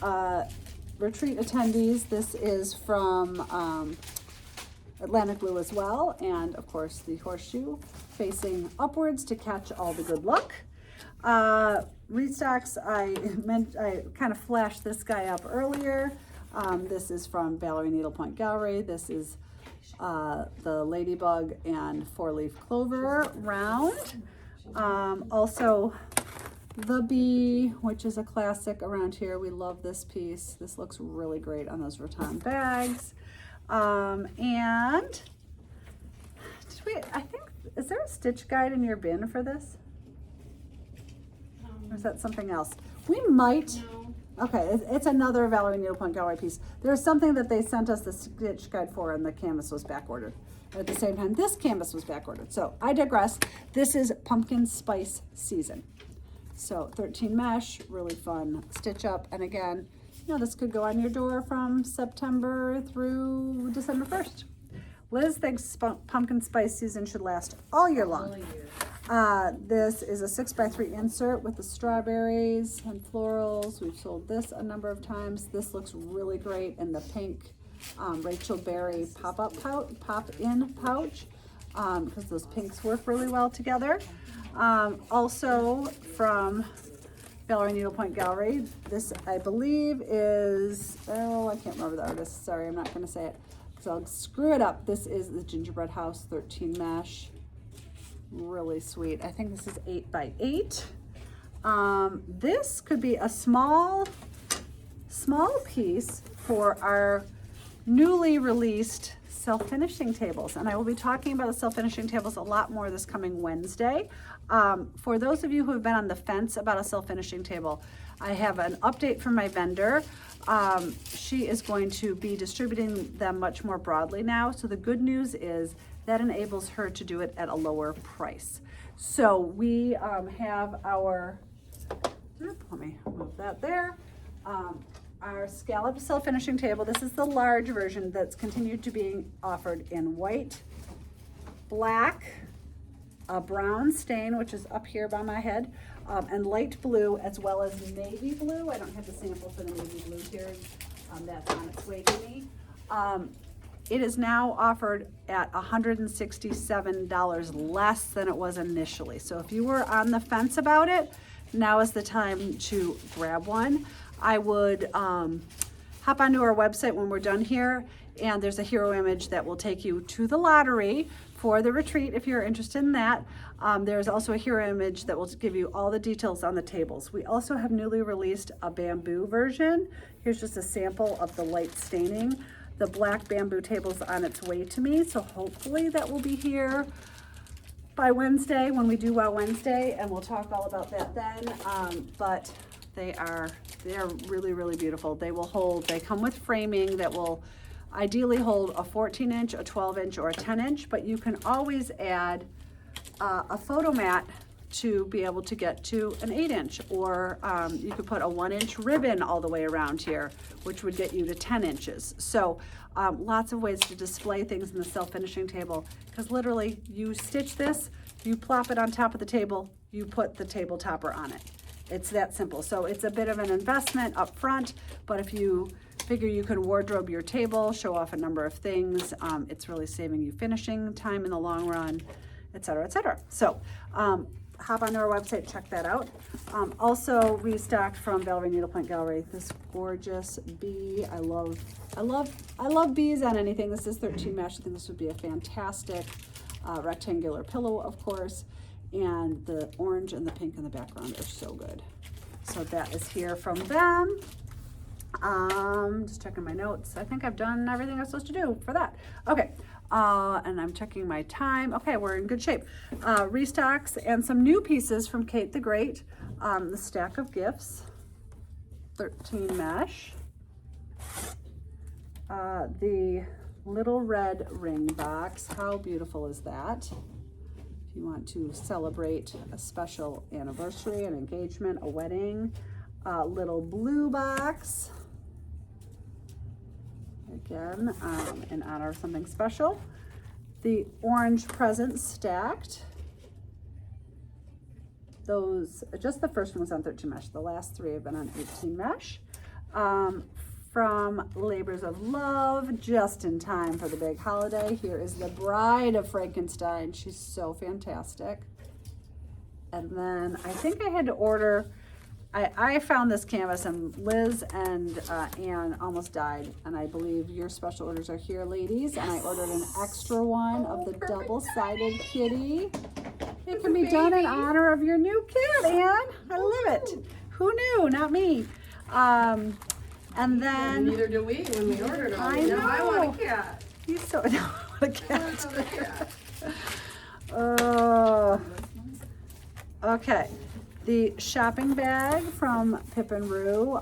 retreat attendees. This is from Atlantic Blue as well, and of course the horseshoe facing upwards to catch all the good luck. Restocks, I kind of flashed this guy up earlier. This is from Valerie Needlepoint Gallery. This is the ladybug and four-leaf clover round. Also the bee, which is a classic around here. We love this piece. This looks really great on those rattan bags. And I think, is there a stitch guide in your bin for this? Or is that something else? We might. No. Okay, it's another Valerie Needlepoint Gallery piece. There's something that they sent us the stitch guide for, and the canvas was back ordered. At the same time, this canvas was back ordered. So I digress. This is pumpkin spice season. So 13 mesh, really fun stitch up. And again, you know, this could go on your door from September through December 1st. Liz thinks pumpkin spice season should last all year long. All year. This is a 6x3 insert with the strawberries and florals. We've sold this a number of times. This looks really great in the pink Rachel Berry pop-in pouch, because those pinks work really well together. Also from Valerie Needlepoint Gallery, this I believe is, oh, I can't remember the artist. Sorry, I'm not going to say it because I'll screw it up. This is the Gingerbread House 13 mesh. Really sweet. I think this is 8x8. This could be a small piece for our newly released self-finishing tables, and I will be talking about the self-finishing tables a lot more this coming Wednesday. For those of you who have been on the fence about a self-finishing table, I have an update from my vendor. She is going to be distributing them much more broadly now. So the good news is that enables her to do it at a lower price. So we have our, let me move that there. Our scalloped self-finishing table. This is the large version that's continued to be offered in white, black, a brown stain, which is up here by my head, and light blue, as well as navy blue. I don't have the sample for the navy blue here. That's on its way to me. It is now offered at $167 less than it was initially. So if you were on the fence about it, now is the time to grab one. I would hop onto our website when we're done here, and there's a hero image that will take you to the lottery for the retreat if you're interested in that. There's also a hero image that will give you all the details on the tables. We also have newly released a bamboo version. Here's just a sample of the light staining. The black bamboo table's on its way to me, so hopefully that will be here by Wednesday when we do Wow Wednesday, and we'll talk all about that then. But they are really, really beautiful. They come with framing that will ideally hold a 14-inch, a 12-inch, or a 10-inch, but you can always add a photo mat to be able to get to an 8-inch, or you could put a 1-inch ribbon all the way around here, which would get you to 10 inches. So lots of ways to display things in the self-finishing table, because literally you stitch this, you plop it on top of the table, you put the table topper on it. It's that simple. So it's a bit of an investment up front, but if you figure you could wardrobe your table, show off a number of things, it's really saving you finishing time in the long run, et cetera, et cetera. So hop onto our website, check that out. Also restocked from Valerie Needlepoint Gallery, this gorgeous bee. I love bees on anything. This is 13 mesh. I think this would be a fantastic rectangular pillow, of course. And the orange and the pink in the background are so good. So that is here from them. Just checking my notes. I think I've done everything I'm supposed to do for that. Okay, and I'm checking my time. Okay, we're in good shape. Restocks and some new pieces from Kate the Great. The Stack of Gifts, 13 mesh. The little red ring box. How beautiful is that? If you want to celebrate a special anniversary, an engagement, a wedding. Little blue box. Again, in honor of something special. The orange presents stacked. just the first one was on 13 mesh. The last 3 have been on 18 mesh. From Labors of Love, just in time for the big holiday. Here is the Bride of Frankenstein. She's so fantastic. And then I think I had to order, I found this canvas and Liz and Ann almost died. And I believe your special orders are here, ladies. And I ordered an extra one of the double-sided kitty. It can be done in honor of your new kid, Ann. I love it. Who knew? Not me. And then Neither do we when we ordered them. I Now I know. want a cat. you so no, what a I cat. want a cat. Okay, the shopping bag from Pip and Roo.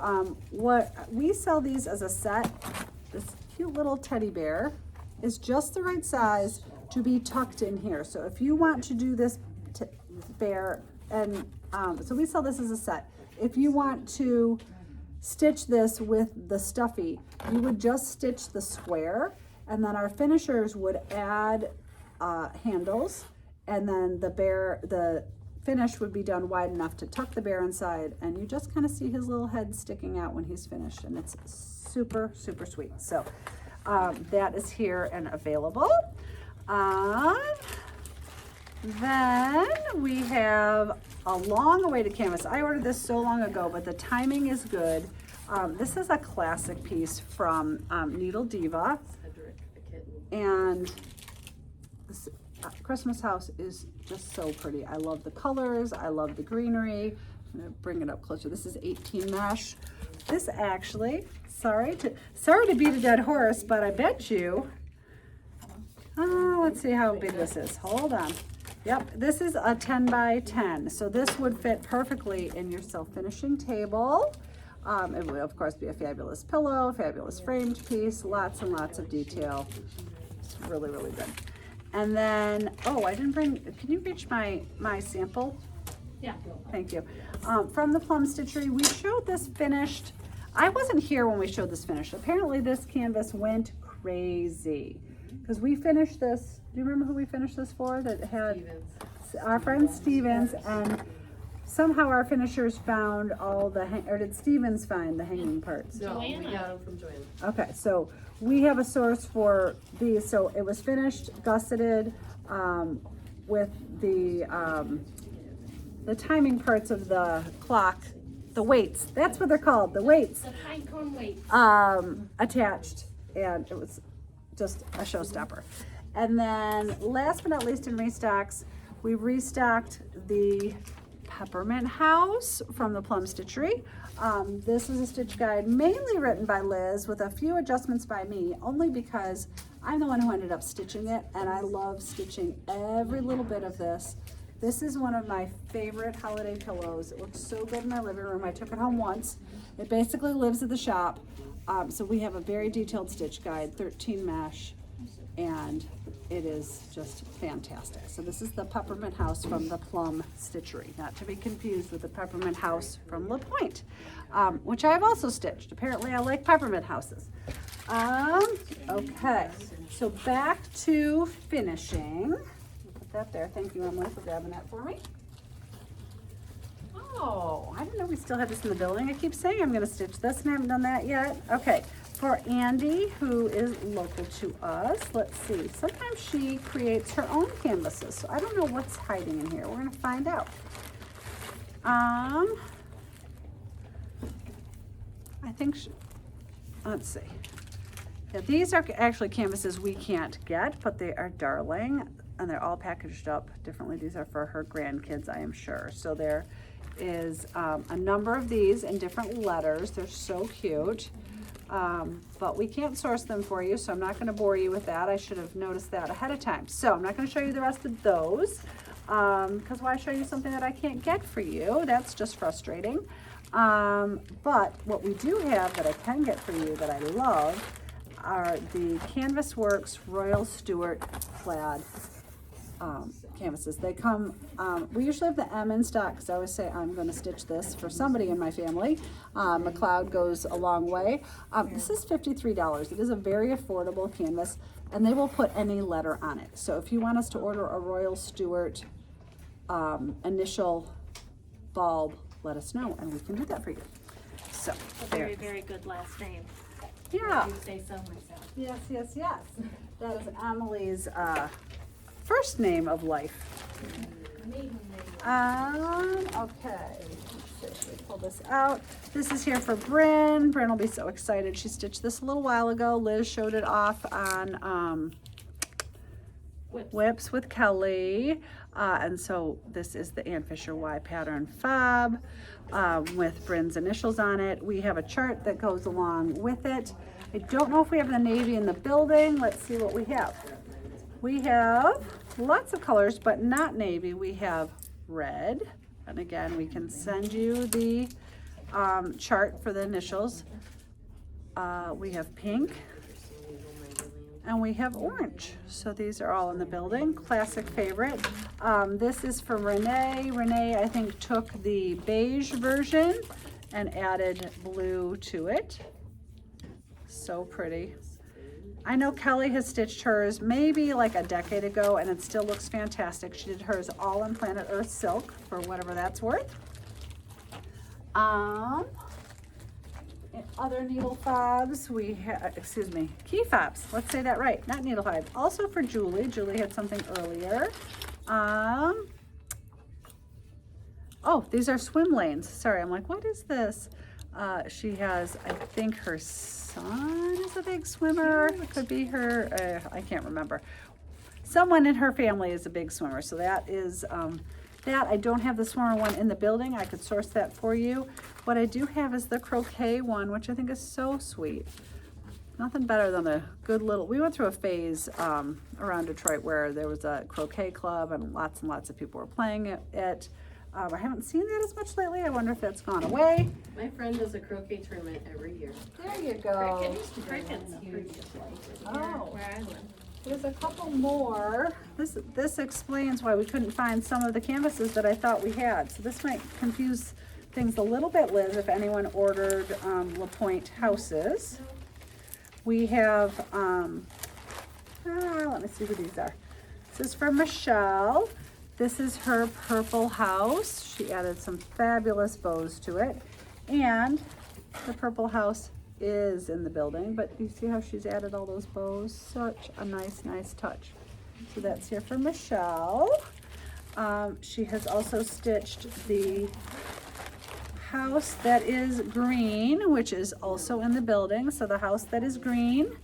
What we sell these as a set. This cute little teddy bear is just the right size to be tucked in here. So if you want to do this bear, and so we sell this as a set. If you want to stitch this with the stuffy, you would just stitch the square, and then our finishers would add handles, and then the finish would be done wide enough to tuck the bear inside, and you just kind of see his little head sticking out when he's finished, and it's super, super sweet. So that is here and available. Then we have a long awaited canvas. I ordered this so long ago, but the timing is good. This is a classic piece from Needle Diva, Cedric the kitten. and this Christmas house is just so pretty. I love the colors. I love the greenery. I'm gonna bring it up closer. This is 18 mesh. This actually, sorry to beat a dead horse, but I bet you, let's see how big this is. Hold on. Yep, this is a 10 by 10. So this would fit perfectly in your self-finishing table. It would of course be a fabulous pillow, fabulous framed piece, lots and lots of detail. It's really, really good. And then, oh, I didn't bring, can you reach my sample? Yeah. Thank you. From the Plum Stitchery, we showed this finished. I wasn't here when we showed this finished. Apparently this canvas went crazy because we finished this. Do you remember who we finished this for? That had Stevens. our friend Stevens, and somehow our finishers found all the, or did Stevens find the hanging parts? No, we Joanna. got them from Joanna. Okay, so we have a source for these. So it was finished, gusseted, with the timing parts of the clock, the weights. That's what they're called, the weights. The pine cone weight. Attached, and it was just a showstopper. And then last but not least in restocks, we restocked the Peppermint House from the Plum Stitchery. This is a stitch guide mainly written by Liz with a few adjustments by me, only because I'm the one who ended up stitching it, and I love stitching every little bit of this. This is one of my favorite holiday pillows. It looks so good in my living room. I took it home once. It basically lives at the shop. So we have a very detailed stitch guide, 13 mesh, and it is just fantastic. So this is the Peppermint House from the Plum Stitchery, not to be confused with the Peppermint House from Needlepoint, which I have also stitched. Apparently I like peppermint houses. Okay, so back to finishing. Put that there. Thank you, Emily, for grabbing that for me. Oh, I didn't know we still had this in the building. I keep saying I'm going to stitch this, and I haven't done that yet. Okay, for Andy, who is local to us, let's see. Sometimes she creates her own canvases, so I don't know what's hiding in here. We're going to find out. I think, let's see. Yeah, these are actually canvases we can't get, but they are darling, and they're all packaged up differently. These are for her grandkids, I am sure. So there is a number of these in different letters. They're so cute, but we can't source them for you, so I'm not going to bore you with that. I should have noticed that ahead of time. So I'm not going to show you the rest of those, because why show you something that I can't get for you? That's just frustrating. But what we do have that I can get for you that I love are the Canvas Works Royal Stewart plaid canvases. They come, we usually have the M in stock because I always say I'm going to stitch this for somebody in my family. McLeod goes a long way. This is $53. It is a very affordable canvas, and they will put any letter on it. So if you want us to order a Royal Stewart initial bulb, let us know and we can do that for you. So, A there. very, very good last name. Yeah. I do say so myself. Yes, yes, yes. That is Amelie's first name of life. Okay. Let's see, pull this out. This is here for Bryn. Bryn will be so excited. She stitched this a little while ago. Liz showed it off on Whips with Kelly. And so this is the Ann Fisher Y pattern fob with Bryn's initials on it. We have a chart that goes along with it. I don't know if we have the navy in the building. Let's see what we have. We have lots of colors, but not navy. We have red. And again, we can send you the chart for the initials. We have pink. And we have orange. So these are all in the building. Classic favorite. This is for Renee. Renee, I think, took the beige version and added blue to it. So pretty. I know Kelly has stitched hers maybe like a decade ago and it still looks fantastic. She did hers all in Planet Earth silk for whatever that's worth. In other needle fobs, we have, excuse me, key fobs. Let's say that right, not needle fobs. Also for Julie. Julie had something earlier. Oh, these are swim lanes. Sorry, I'm like, what is this? She has, I think her son is a big swimmer. It could be her, I can't remember. Someone in her family is a big swimmer. So that is, that. I don't have the swimmer one in the building. I could source that for you. What I do have is the croquet one, which I think is so sweet. Nothing better than a good little, we went through a phase around Detroit where there was a croquet club and lots of people were playing it. I haven't seen that as much lately. I wonder if that's gone away. My friend does a croquet tournament every year. There you go. Cricket's huge. Oh. Where I live. There's a couple more. This explains why we couldn't find some of the canvases that I thought we had. So this might confuse things a little bit, Liz, if anyone ordered Needlepoint houses. We have, let me see who these are. This is for Michelle. This is her purple house. She added some fabulous bows to it. And the purple house is in the building, but you see how she's added all those bows? Such a nice touch. So that's here for Michelle. She has also stitched the house that is green, which is also in the building. So the house that is green,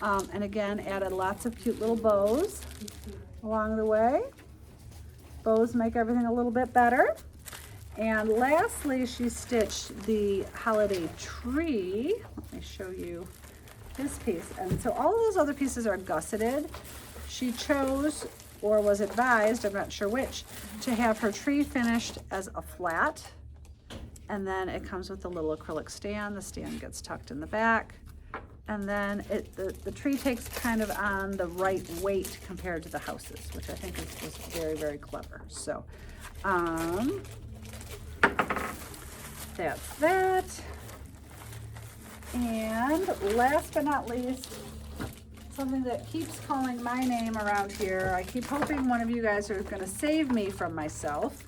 and again, added lots of cute little bows along the way. Bows make everything a little bit better. And lastly, she stitched the holiday tree. Let me show you this piece. And so all of those other pieces are gusseted. She chose, or was advised, I'm not sure which, to have her tree finished as a flat. And then it comes with a little acrylic stand. The stand gets tucked in the back. And then the tree takes kind of on the right weight compared to the houses, which I think is very clever. So, that's that. And last but not least, something that keeps calling my name around here, I keep hoping one of you guys are going to save me from myself,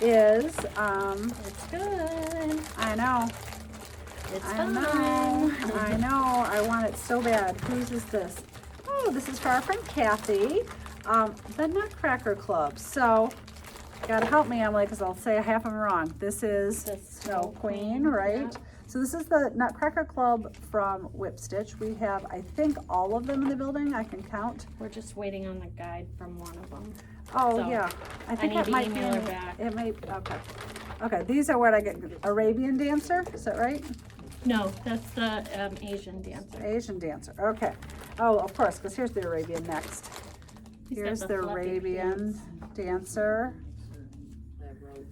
is, It's good. I know. It's I fun. know, I want it so bad. Whose is this? Oh, this is for our friend Kathy, the Nutcracker Club. So, gotta help me, Emily, because I'll say half of them wrong. This is The Snow Queen, right? yeah. So this is the Nutcracker Club from Whip Stitch. We have, I think, all of them in the building. I can count. We're just waiting on the guide from one of them. Oh, So, yeah. I think need it to might be, email her back. it may, okay. Okay, these are what I get, Arabian Dancer, is that right? No, that's the Asian dancer. Asian Dancer, okay. Oh, of course, because here's the Arabian next. He's got Here's the the fluffy Arabian Dancer. That wrote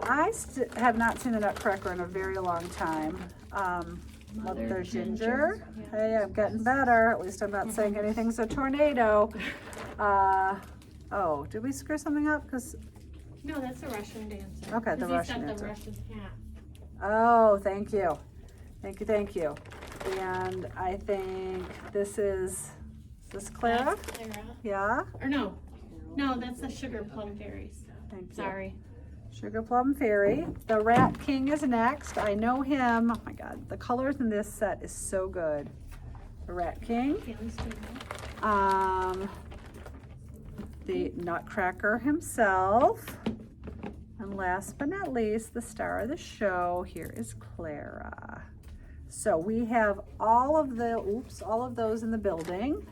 I have not seen a Nutcracker in a very long time. Mother Mother Ginger. Ginger. Yes. Hey, I'm getting better. At least I'm not saying anything's a tornado. Oh, did we screw something up? Because, No, that's the Russian dancer. Okay, the 'Cause Russian he's got dancer. the Russian hat. oh, thank you. Thank you. And I think this is Clara? That's Clara. Yeah? Or no, that's the sugar plum berries. Thank you. Sorry. Sugar Plum Fairy. The Rat King is next. I know him. Oh my God, the colors in this set is so good. The Rat King. The Nutcracker himself. And last but not least, the star of the show, here is Clara. So we have all of those in the building.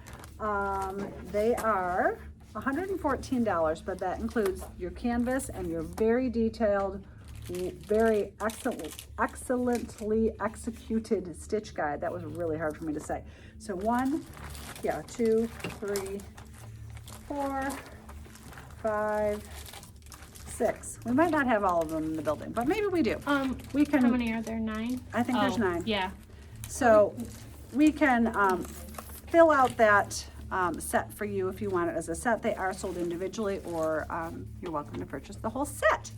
They are $114, but that includes your canvas and your very detailed, very excellently executed stitch guide. That was really hard for me to say. So 2, 3, 4, 5, 6. We might not have all of them in the building, but maybe we do. We can. How many are there? 9? I think there's 9. Yeah. So we can fill out that set for you if you want it as a set. They are sold individually, or you're welcome to purchase the whole set.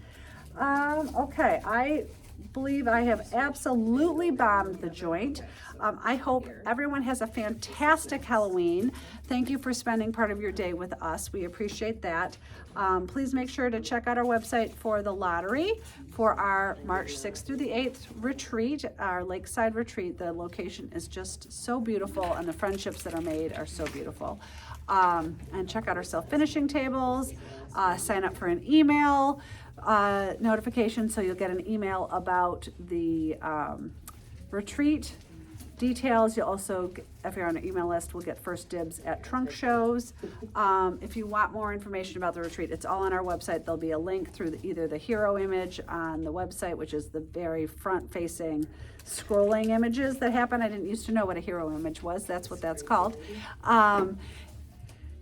Okay, I believe I have absolutely bombed the joint. I hope everyone has a fantastic Halloween. Thank you for spending part of your day with us. We appreciate that. Please make sure to check out our website for the lottery for our March 6th through the 8th retreat, our lakeside retreat. The location is just so beautiful, and the friendships that are made are so beautiful. And check out our self-finishing tables. Sign up for an email notification, so you'll get an email about the retreat details. You'll also, if you're on our email list, will get first dibs at trunk shows. If you want more information about the retreat, it's all on our website. There'll be a link through either the hero image on the website, which is the very front-facing scrolling images that happen. I didn't used to know what a hero image was. That's what that's called.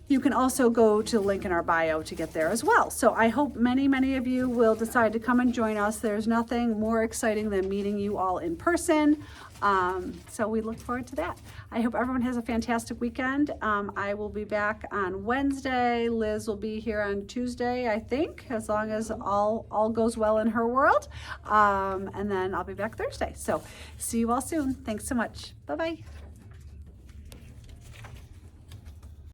You can also go to the link in our bio to get there as well. So I hope many, many of you will decide to come and join us. There's nothing more exciting than meeting you all in person. So we look forward to that. I hope everyone has a fantastic weekend. I will be back on Wednesday. Liz will be here on Tuesday, I think, as long as all goes well in her world. And then I'll be back Thursday. So see you all soon. Thanks so much. Bye-bye.